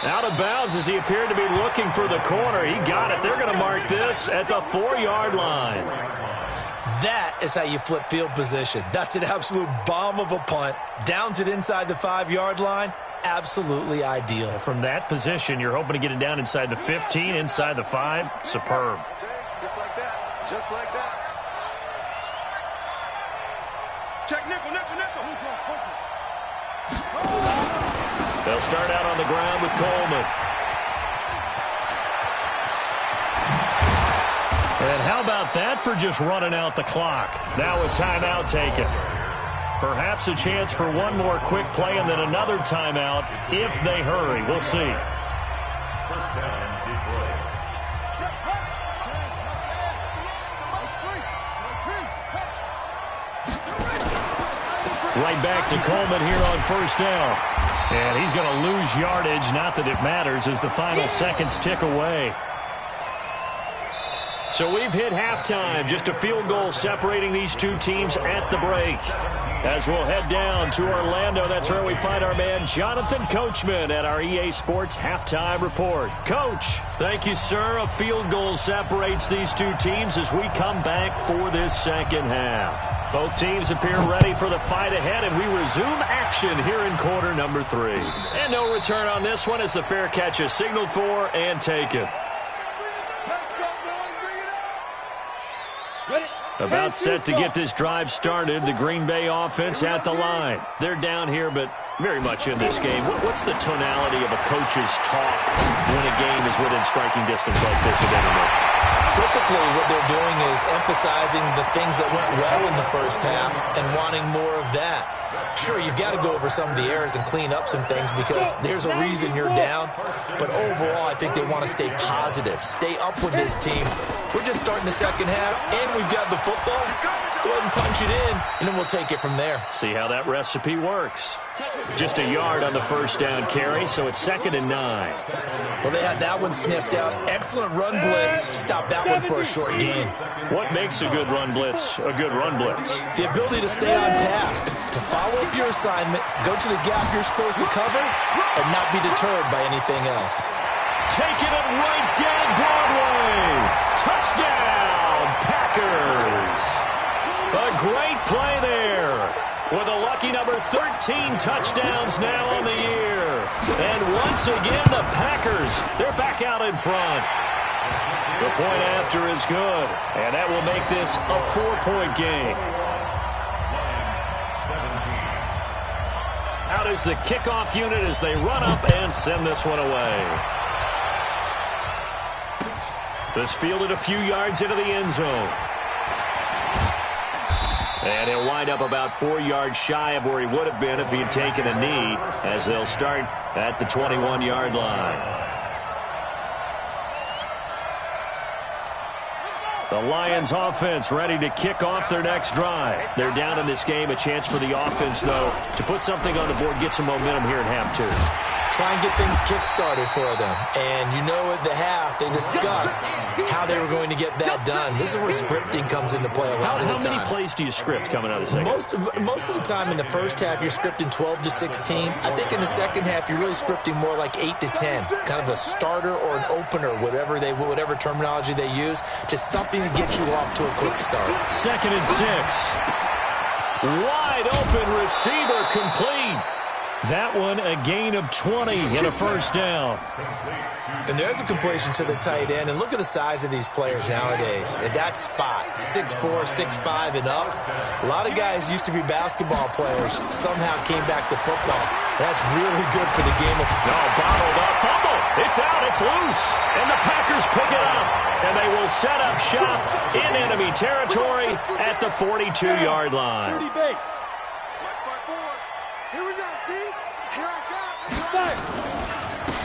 Out of bounds as he appeared to be looking for the corner. He got it. They're going to mark this at the 4-yard line. That is how you flip field position. That's an absolute bomb of a punt. Downs it inside the 5-yard line. Absolutely ideal. From that position, you're hoping to get it down inside the 15, inside the 5. Superb. Just like that. Just like that. Check nickel. They'll start out on the ground with Coleman. And how about that for just running out the clock? Now a timeout taken. Perhaps a chance for one more quick play and then another timeout if they hurry. We'll see. First down, Detroit. Right back to Coleman here on first down. And he's going to lose yardage. Not that it matters as the final seconds tick away. So we've hit halftime. Just a field goal separating these two teams at the break. As we'll head down to Orlando, that's where we find our man Jonathan Coachman at our EA Sports Halftime Report. Coach, thank you, sir. A field goal separates these two teams as we come back for this second half. Both teams appear ready for the fight ahead, and we resume action here in quarter number 3. And no return on this one as the fair catch is signaled for and taken. About set to get this drive started. The Green Bay offense at the line. They're down here, but very much in this game. What's the tonality of a coach's talk when a game is within striking distance like this at intermission? Typically, what they're doing is emphasizing the things that went well in the first half and wanting more of that. Sure, you've got to go over some of the errors and clean up some things because there's a reason you're down. But overall, I think they want to stay positive, stay up with this team. We're just starting the second half, and we've got the football. Let's go ahead and punch it in, and then we'll take it from there. See how that recipe works. Just a yard on the first down carry, so it's 2nd and 9. Well, they had that one sniffed out. Excellent run blitz. Stop that one for a short gain. What makes a good run blitz a good run blitz? The ability to stay on task, to follow up your assignment, go to the gap you're supposed to cover, and not be deterred by anything else. Taking it right down Broadway. Touchdown, Packers. A great play there. with a lucky number 13 touchdowns now on the year. And once again, the Packers, they're back out in front. The point after is good, and that will make this a 4-point game. Out is the kickoff unit as they run up and send this one away. This fielded a few yards into the end zone. And he'll wind up about 4 yards shy of where he would have been if he had taken a knee, as they'll start at the 21-yard line. The Lions offense ready to kick off their next drive. They're down in this game. A chance for the offense, though, to put something on the board, get some momentum here at half two. Try and get things kick-started for them. And you know at the half, they discussed how they were going to get that done. This is where scripting comes into play a lot of the time. How many plays do you script coming out of the second? Most of the time in the first half, you're scripting 12 to 16. I think in the second half, you're really scripting more like 8 to 10. Kind of a starter or an opener, whatever terminology they use. Just something to get you off to a quick start. 2nd and 6. Wide open receiver complete. That one a gain of 20 and a first down. And there's a completion to the tight end. And look at the size of these players nowadays. At that spot, 6'4", 6'5", and up. A lot of guys used to be basketball players. Somehow came back to football. That's really good for the game. Bottled up. Fumble. It's out. It's loose. And the Packers pick it up. And they will set up shop in enemy territory at the 42-yard line. 30 base. Here we go, D. Here I come.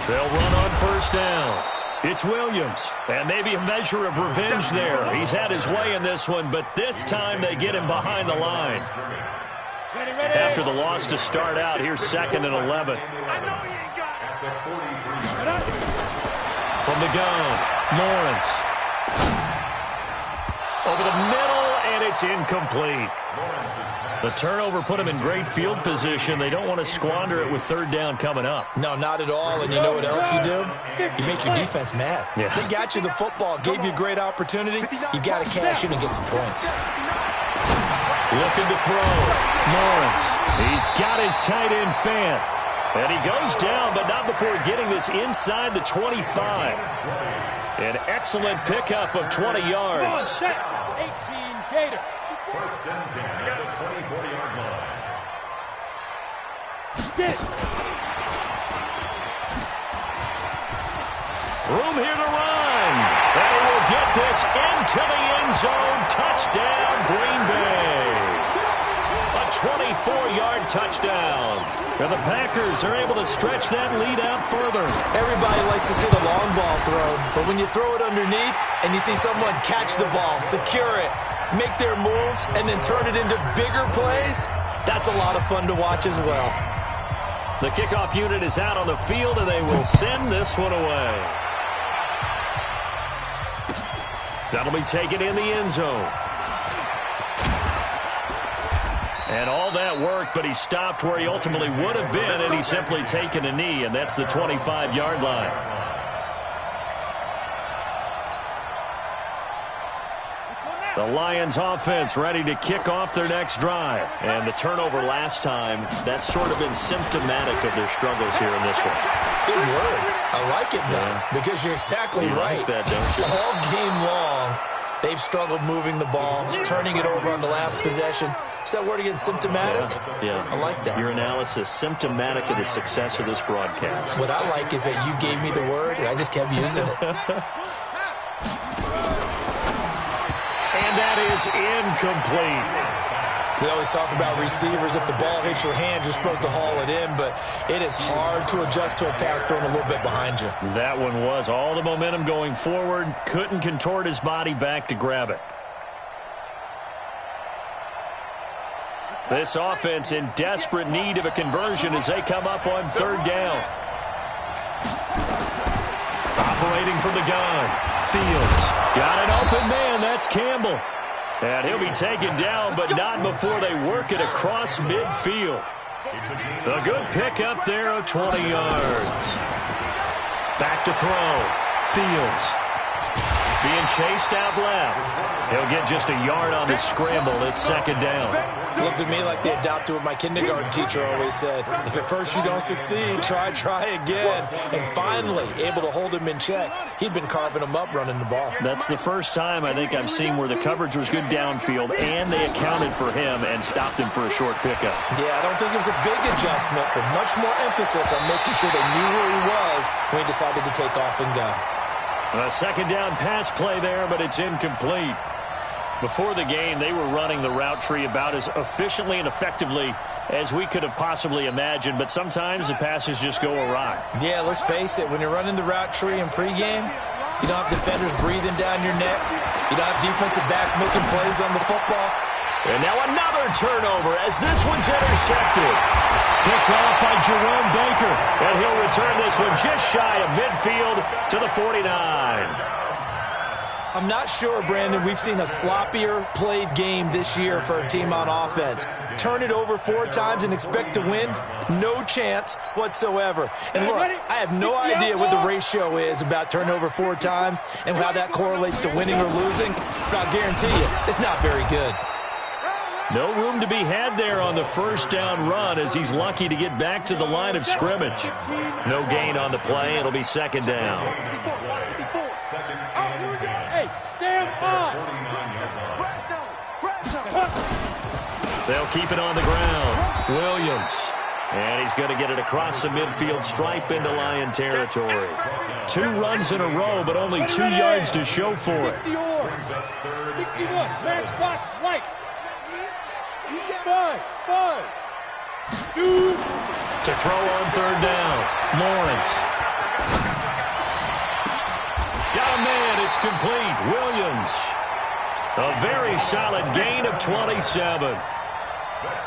They'll run on first down. It's Williams. And maybe a measure of revenge there. He's had his way in this one, but this time they get him behind the line. After the loss to start out, here's 2nd and 11. From the gun, Lawrence. Over the middle, and it's incomplete. The turnover put him in great field position. They don't want to squander it with 3rd down coming up. No, not at all. And you know what else you do? You make your defense mad. Yeah. They got you the football, gave you a great opportunity. You got to cash in and get some points. Looking to throw. Lawrence. He's got his tight end fan. And he goes down, but not before getting this inside the 25. An excellent pickup of 20 yards. 18 Gator. 1st and 10 at the 24-yard line. Room here to run. And he will get this into the end zone. Touchdown, Green Bay. A 24-yard touchdown. And the Packers are able to stretch that lead out further. Everybody likes to see the long ball thrown, but when you throw it underneath and you see someone catch the ball, secure it, make their moves, and then turn it into bigger plays, that's a lot of fun to watch as well. The kickoff unit is out on the field, and they will send this one away. That'll be taken in the end zone. And all that worked, but he stopped where he ultimately would have been, and he's simply taken a knee, and that's the 25-yard line. The Lions offense ready to kick off their next drive. And the turnover last time, that's sort of been symptomatic of their struggles here in this one. Good word. I like it, though, because you're exactly right. Like that, don't you? All game long, they've struggled moving the ball, turning it over on the last possession. Is that word again, symptomatic? Yeah. I like that. Your analysis, symptomatic of the success of this broadcast. What I like is that you gave me the word, and I just kept using it. And that is incomplete. We always talk about receivers. If the ball hits your hand, you're supposed to haul it in, but it is hard to adjust to a pass thrown a little bit behind you. That one was all the momentum going forward. Couldn't contort his body back to grab it. This offense in desperate need of a conversion as they come up on 3rd down. Operating from the gun. Fields. Got an open man. That's Campbell. And he'll be taken down, but not before they work it across midfield. A good pickup there of 20 yards. Back to throw. Fields. Being chased out left. He'll get just a yard on the scramble. It's second down. Looked to me like they adopted what my kindergarten teacher always said. If at first you don't succeed, try again. And finally, able to hold him in check. He'd been carving him up running the ball. That's the first time I think I've seen where the coverage was good downfield, and they accounted for him and stopped him for a short pickup. Yeah, I don't think it was a big adjustment, but much more emphasis on making sure they knew where he was when he decided to take off and go. A second down pass play there, but it's incomplete. Before the game, they were running the route tree about as efficiently and effectively as we could have possibly imagined, but sometimes the passes just go awry. Yeah, let's face it, when you're running the route tree in pregame, you don't have defenders breathing down your neck. You don't have defensive backs making plays on the football. And now another turnover as this one's intercepted. Picked off by Jerome Baker, and he'll return this one just shy of midfield to the 49. I'm not sure, Brandon, we've seen a sloppier played game this year for a team on offense. Turn it over 4 times and expect to win? No chance whatsoever. And look, I have no idea what the ratio is about turnover 4 times and how that correlates to winning or losing, but I'll guarantee you, it's not very good. No room to be had there on the first down run as he's lucky to get back to the line of scrimmage. No gain on the play. It'll be second down. Hey, stand up! They'll keep it on the ground. Williams. And he's going to get it across the midfield stripe into Lion territory. 2 runs in a row, but only 2 yards to show for it. 61, matchbox lights. 5, 2. To throw on third down. Lawrence. Got a man. It's complete. Williams. A very solid gain of 27.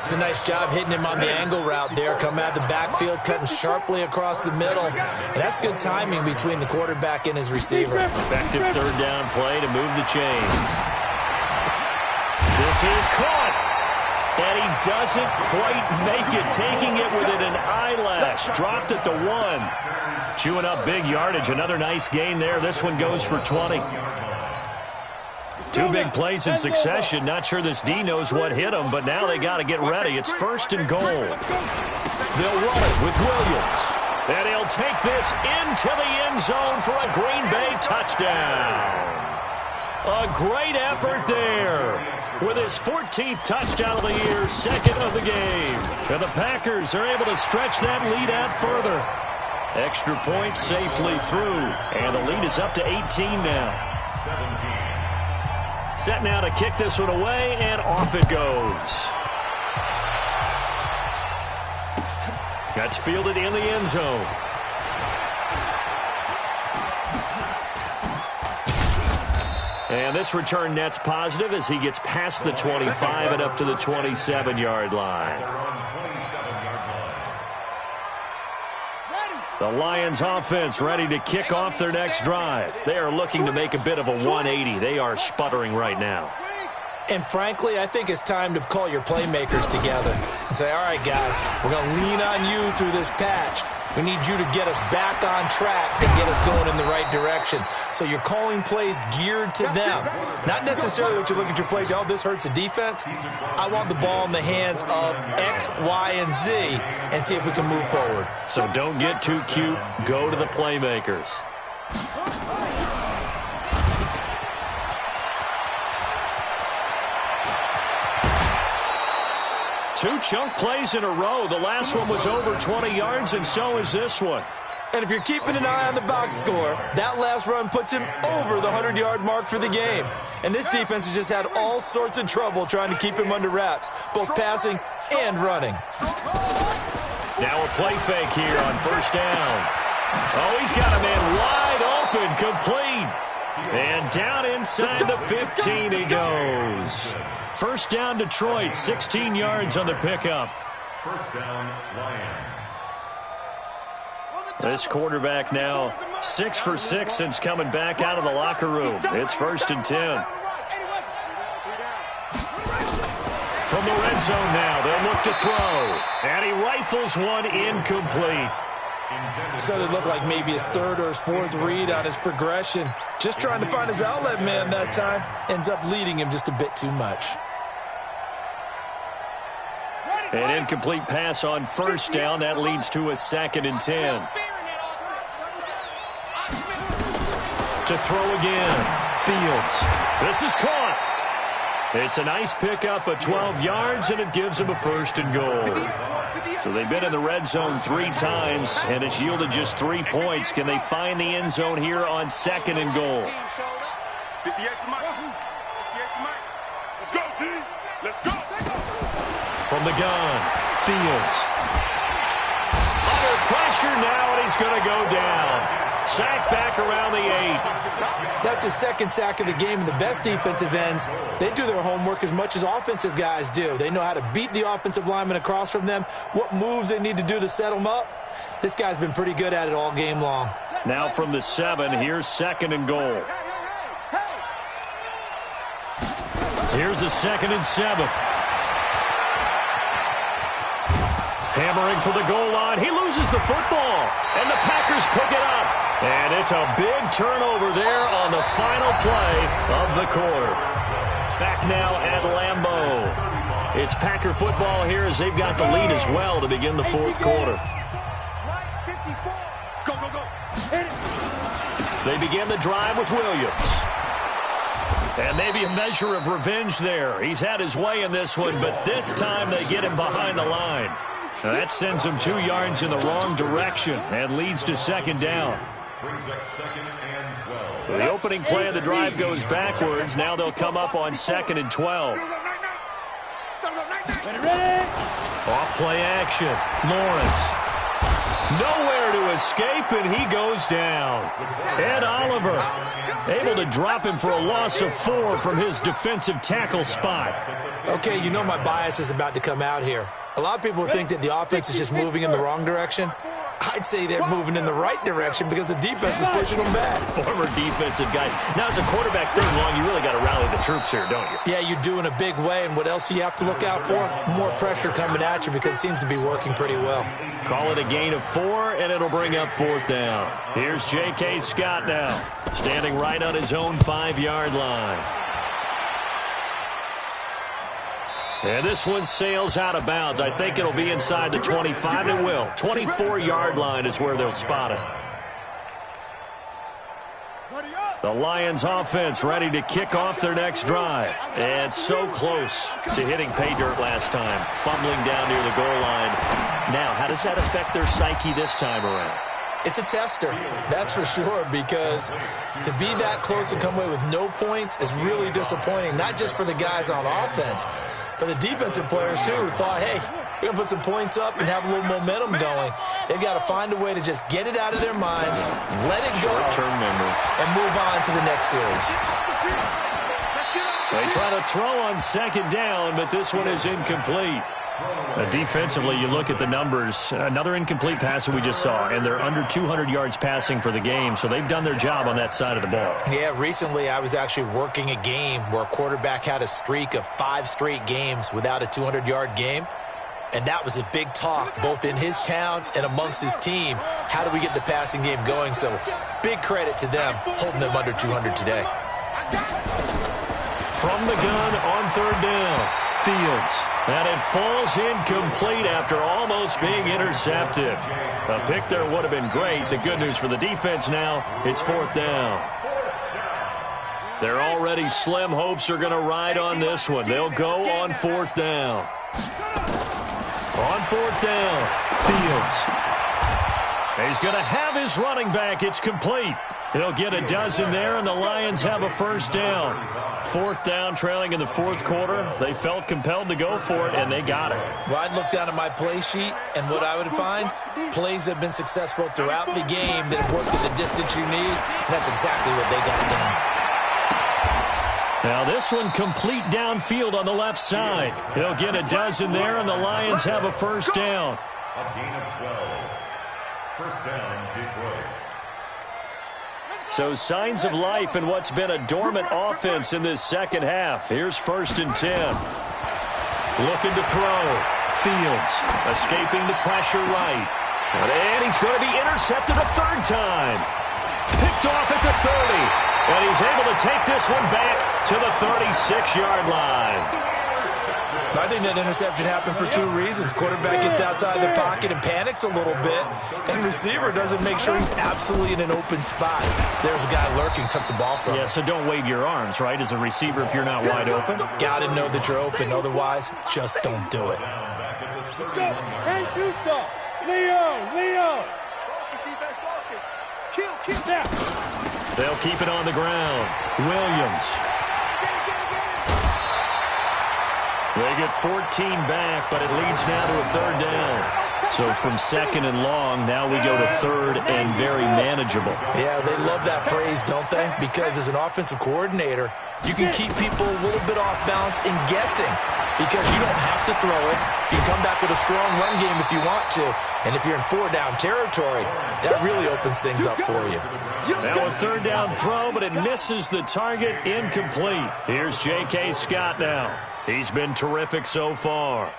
It's a nice job hitting him on the angle route there. Come out of the backfield, cutting sharply across the middle. And that's good timing between the quarterback and his receiver. Effective third down play to move the chains. This is caught. And he doesn't quite make it, taking it within an eyelash. Dropped at the 1. Chewing up big yardage. Another nice gain there. This one goes for 20. 2 big plays in succession. Not sure this D knows what hit him, but now they got to get ready. It's first and goal. They'll run it with Williams. And he'll take this into the end zone for a Green Bay touchdown. A great effort there. With his 14th touchdown of the year, 2nd of the game. And the Packers are able to stretch that lead out further. Extra point safely through. And the lead is up to 18 now. 17. Set now to kick this one away, and off it goes. That's fielded in the end zone. And this return net's positive as he gets past the 25 and up to the 27-yard line. The Lions offense ready to kick off their next drive. They are looking to make a bit of a 180. They are sputtering right now. And frankly, I think it's time to call your playmakers together and say, all right, guys, we're going to lean on you through this patch. We need you to get us back on track and get us going in the right direction. So you're calling plays geared to them. Not necessarily what you look at your plays, oh, this hurts the defense. I want the ball in the hands of X, Y, and Z and see if we can move forward. So don't get too cute. Go to the playmakers. Two chunk plays in a row. The last one was over 20 yards, and so is this one. And if you're keeping an eye on the box score, that last run puts him over the 100-yard mark for the game. And this defense has just had all sorts of trouble trying to keep him under wraps, both passing and running. Now a play fake here on first down. Oh, he's got a man wide open, complete. And down inside the 15 he goes. First down, Detroit, 16 yards on the pickup. First down, Lions. This quarterback now 6 for 6 since coming back out of the locker room. It's first and 10. From the red zone now, they'll look to throw. And he rifles one incomplete. So it looked like maybe his third or his fourth read on his progression. Just trying to find his outlet man that time. Ends up leading him just a bit too much. An incomplete pass on first down. That leads to a 2nd and 10. To throw again. Fields. This is caught. It's a nice pickup of 12 yards, and it gives him a 1st and goal. So they've been in the red zone 3 times, and it's yielded just 3 points. Can they find the end zone here on 2nd and goal? 58 for Mike. 58 for Mike. Let's go, D. Let's go. From the gun, Fields. Under pressure now, and he's going to go down. Sack back around the 8. That's his 2nd sack of the game, and the best defensive ends, they do their homework as much as offensive guys do. They know how to beat the offensive lineman across from them, what moves they need to do to set them up. This guy's been pretty good at it all game long. Now from the 7, here's 2nd and goal. Here's a 2nd and 7. Hammering for the goal line. He loses the football, and the Packers pick it up. And it's a big turnover there on the final play of the quarter. Back now at Lambeau. It's Packer football here as they've got the lead as well to begin the 4th quarter. Go, go, go. They begin the drive with Williams. And maybe a measure of revenge there. He's had his way in this one, but this time they get him behind the line. Now that sends him 2 yards in the wrong direction and leads to 2nd down. So the opening play of the drive goes backwards. Now they'll come up on 2nd and 12. Off play action. Lawrence. Nowhere to escape, and he goes down. Ed Oliver able to drop him for a loss of 4 from his defensive tackle spot. Okay, you know my bias is about to come out here. A lot of people think that the offense is just moving in the wrong direction. I'd say they're moving in the right direction because the defense is pushing them back. Former defensive guy. Now, as a quarterback thing, Long, you really got to rally the troops here, don't you? Yeah, you do in a big way. And what else do you have to look out for? More pressure coming at you because it seems to be working pretty well. Call it a gain of 4, and it'll bring up 4th down. Here's J.K. Scott now, standing right on his own 5-yard line. And this one sails out of bounds. I think it'll be inside the 25. It will. 24-yard line is where they'll spot it. The Lions offense ready to kick off their next drive. And so close to hitting pay dirt last time. Fumbling down near the goal line. Now, how does that affect their psyche this time around? It's a tester, that's for sure, because to be that close and come away with no points is really disappointing, not just for the guys on offense, but the defensive players, too, who thought, hey, we're going to put some points up and have a little momentum going. They've got to find a way to just get it out of their minds, let it go, and move on to the next series. They try to throw on 2nd down, but this one is incomplete. Defensively, you look at the numbers. Another incomplete pass that we just saw, and they're under 200 yards passing for the game, so they've done their job on that side of the ball. Yeah, recently I was actually working a game where a quarterback had a streak of 5 straight games without a 200-yard game, and that was a big talk both in his town and amongst his team. How do we get the passing game going? So big credit to them holding them under 200 today. From the gun on 3rd down, Fields. And it falls incomplete after almost being intercepted. A pick there would have been great. The good news for the defense now, it's 4th down. Their already slim hopes are going to ride on this one. They'll go on 4th down. On 4th down, Fields. He's going to have his running back. It's complete. He'll get a dozen there, and the Lions have a 1st down. 4th down, trailing in the 4th quarter. They felt compelled to go for it, and they got it. Well, I'd look down at my play sheet, and what I would find, plays have been successful throughout the game that have worked at the distance you need, and that's exactly what they got done. Now this one complete downfield on the left side. He'll get a dozen there, and the Lions have a 1st down. A gain of 12. 1st down, Detroit. So signs of life in what's been a dormant offense in this 2nd half. Here's 1st and 10. Looking to throw. Fields escaping the pressure right. And he's going to be intercepted a third time. Picked off at the 30. And he's able to take this one back to the 36-yard line. I think that interception happened for two reasons. Quarterback gets outside the pocket and panics a little bit, and receiver doesn't make sure he's absolutely in an open spot. So there's a guy lurking, took the ball from him. Yeah, so don't wave your arms, right, as a receiver if you're not wide open. Got to know that you're open. Otherwise, just don't do it. Let's go. Can't do so. Leo. Kill. Now. They'll keep it on the ground. Williams. They get 14 back, but it leads now to a third down. So from second and long, now we go to third and very manageable. Yeah, they love that phrase, don't they? Because as an offensive coordinator, you can keep people a little bit off balance and guessing because you don't have to throw it. You can come back with a strong run game if you want to. And if you're in four-down territory, that really opens things up for you. Now a third down throw, but it misses the target, incomplete. Here's J.K. Scott now. He's been terrific so far.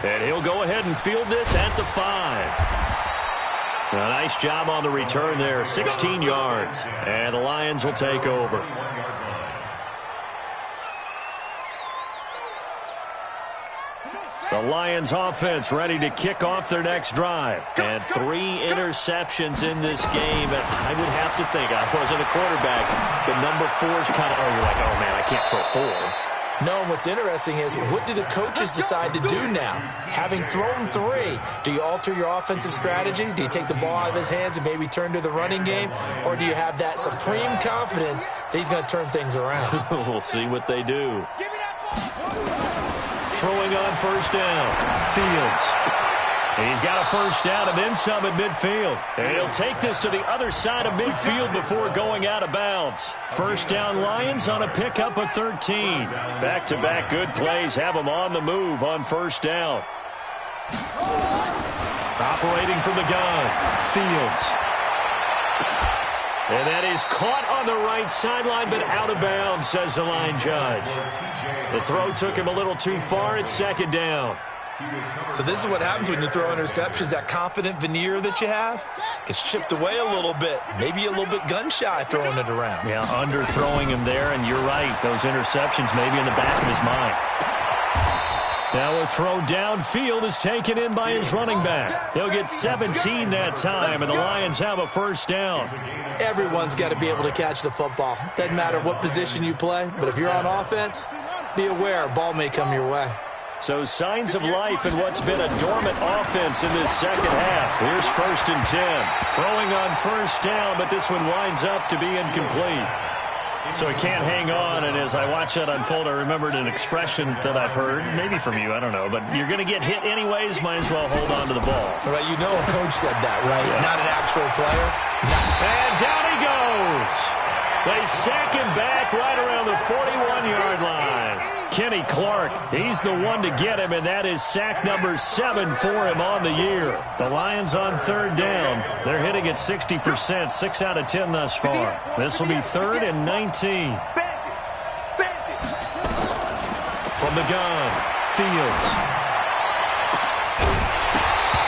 And he'll go ahead and field this at the 5. A nice job on the return there, 16 yards. And the Lions will take over. The Lions offense ready to kick off their next drive. And 3 interceptions in this game. And I would have to think, I wasn't a quarterback, but number 4 is kind of, you're like, oh man, I can't throw 4. No, and what's interesting is what do the coaches decide to do now? Having thrown 3, do you alter your offensive strategy? Do you take the ball out of his hands and maybe turn to the running game? Or do you have that supreme confidence that he's going to turn things around? We'll see what they do. Throwing on first down. Fields. He's got a first down and then some at midfield. And he'll take this to the other side of midfield before going out of bounds. First down Lions on a pickup of 13. Back-to-back good plays have them on the move on first down. Operating from the gun. Fields. And that is caught on the right sideline, but out of bounds, says the line judge. The throw took him a little too far. It's second down. So this is what happens when you throw interceptions. That confident veneer that you have gets chipped away a little bit. Maybe a little bit gun-shy throwing it around. Yeah, underthrowing him there, and you're right. Those interceptions maybe in the back of his mind. Now a throw downfield is taken in by his running back. He'll get 17 that time, and the Lions have a first down. Everyone's got to be able to catch the football. Doesn't matter what position you play, but if you're on offense, be aware a ball may come your way. So signs of life in what's been a dormant offense in this second half. Here's first and 10. Throwing on first down, but this one winds up to be incomplete. So he can't hang on, and as I watch that unfold, I remembered an expression that I've heard, maybe from you, I don't know, but you're going to get hit anyways, might as well hold on to the ball. Right, you know a coach said that, right? Yeah. Not an actual player. And down he goes. They sack him back right around the 41-yard line. Kenny Clark, he's the one to get him, and that is sack number 7 for him on the year. The Lions on third down. They're hitting at 60%, 6 out of 10 thus far. This will be 3rd and 19. From the gun, Fields.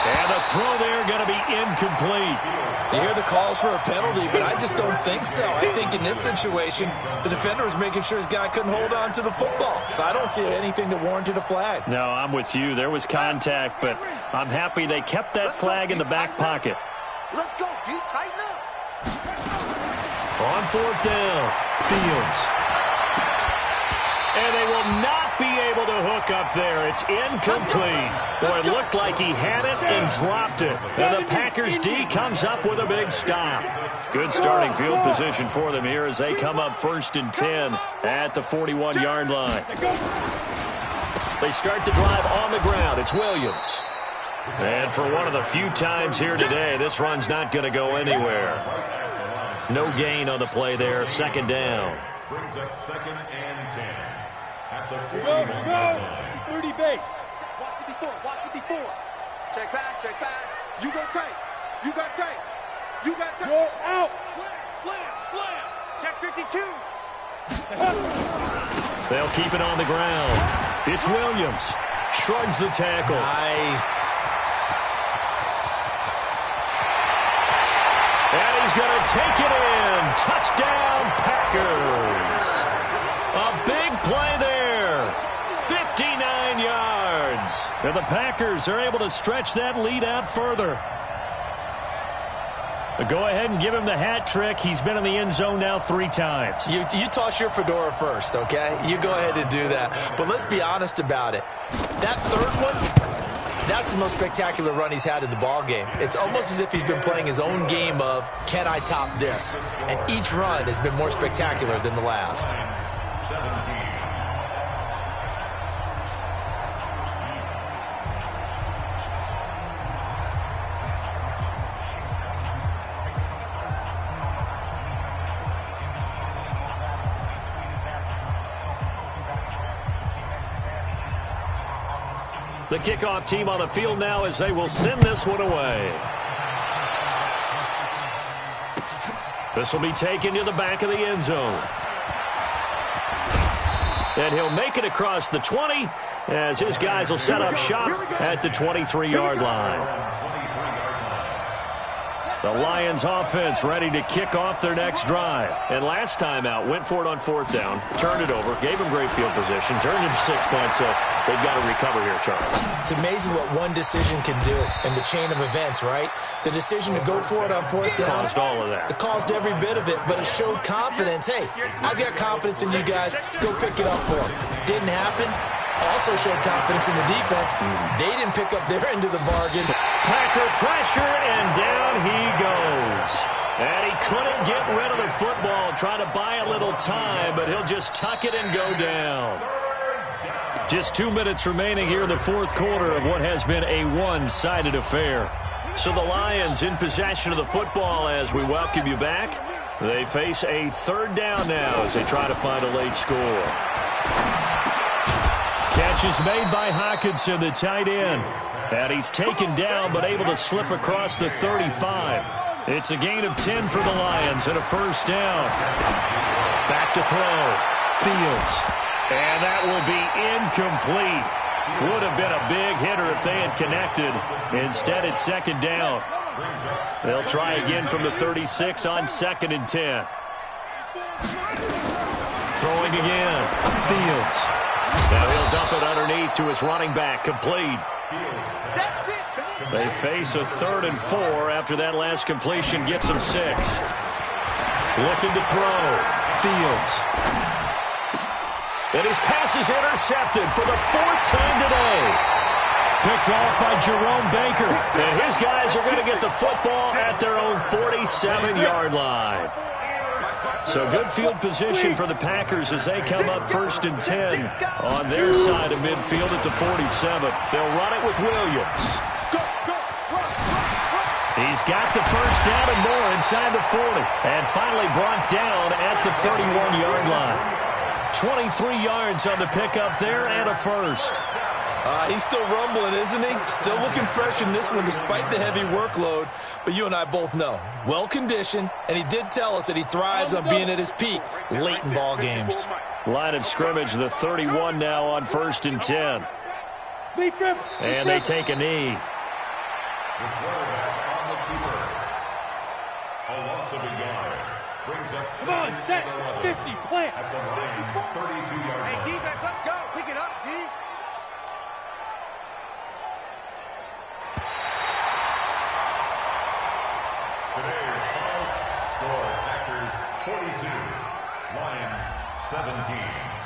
And the throw there going to be incomplete. You hear the calls for a penalty, but I just don't think so. I think in this situation, the defender was making sure his guy couldn't hold on to the football. So I don't see anything that warranted a flag. No, I'm with you. There was contact, but I'm happy they kept that flag in the back pocket. Let's go, dude. Tighten up. On fourth down, Fields. And they will not be able to hook up there. It's incomplete. Boy, it looked like he had it and dropped it. And the Packers D comes up with a big stop. Good starting field position for them here as they come up 1st and 10 at the 41-yard line. They start the drive on the ground. It's Williams. And for one of the few times here today, this run's not going to go anywhere. No gain on the play there. 2nd down. Brings up 2nd and 10 at the Go, 41-yard line. 30 base. Watch 54. Check back. You go tight. You got tight. Go out. Slam. Check 52. They'll keep it on the ground. It's Williams. Shrugs the tackle. Nice. And he's going to take it in. Touchdown, Packers. A big play there. 59 yards. And the Packers are able to stretch that lead out further. But go ahead and give him the hat trick. He's been in the end zone now 3 times. You toss your fedora first, okay? You go ahead and do that. But let's be honest about it. That third one, that's the most spectacular run he's had in the ballgame. It's almost as if he's been playing his own game of, can I top this? And each run has been more spectacular than the last. 17. The kickoff team on the field now as they will send this one away. This will be taken to the back of the end zone. And he'll make it across the 20 as his guys will set up shop at the 23-yard line. The Lions offense ready to kick off their next drive. And last time out, went for it on 4th down, turned it over, gave them great field position, turned it to 6 points, so they've got to recover here, Charles. It's amazing what one decision can do in the chain of events, right? The decision to go for it on 4th down. Caused all of that. It caused every bit of it, but it showed confidence. Hey, I've got confidence in you guys. Go pick it up for them. Didn't happen. Also showed confidence in the defense. They didn't pick up their end of the bargain. Packer pressure, and down he goes. And he couldn't get rid of the football, trying to buy a little time, but he'll just tuck it and go down. Just 2 minutes remaining here in the 4th quarter of what has been a one-sided affair. So the Lions in possession of the football as we welcome you back. They face a 3rd down now as they try to find a late score. Catch is made by Hockenson, the tight end. And he's taken down but able to slip across the 35. It's a gain of 10 for the Lions and a 1st down. Back to throw. Fields. And that will be incomplete. Would have been a big hitter if they had connected. Instead, it's 2nd down. They'll try again from the 36 on 2nd and 10. Throwing again. Fields. Now he'll dump it underneath to his running back. Complete. They face a 3rd and 4 after that last completion gets them 6. Looking to throw. Fields. And his pass is intercepted for the 4th time today. Picked off by Jerome Baker. And his guys are going to get the football at their own 47-yard line. So good field position for the Packers as they come up 1st and 10 on their side of midfield at the 47. They'll run it with Williams. He's got the 1st down and more inside the 40. And finally brought down at the 31-yard line. 23 yards on the pickup there and a 1st. He's still rumbling, isn't he? Still looking fresh in this one despite the heavy workload. But you and I both know, well-conditioned, and he did tell us that he thrives on being at his peak late in ball games. Line of scrimmage, the 31 now on 1st and 10. And they take a knee. The quarterback on the keeper. A loss of a yard. Brings up Come on, set. 50, plant. At the Lions' 32-yard line. Hey, defense, let's go. Pick it up, G. Today's final score, Packers 42, Lions 17.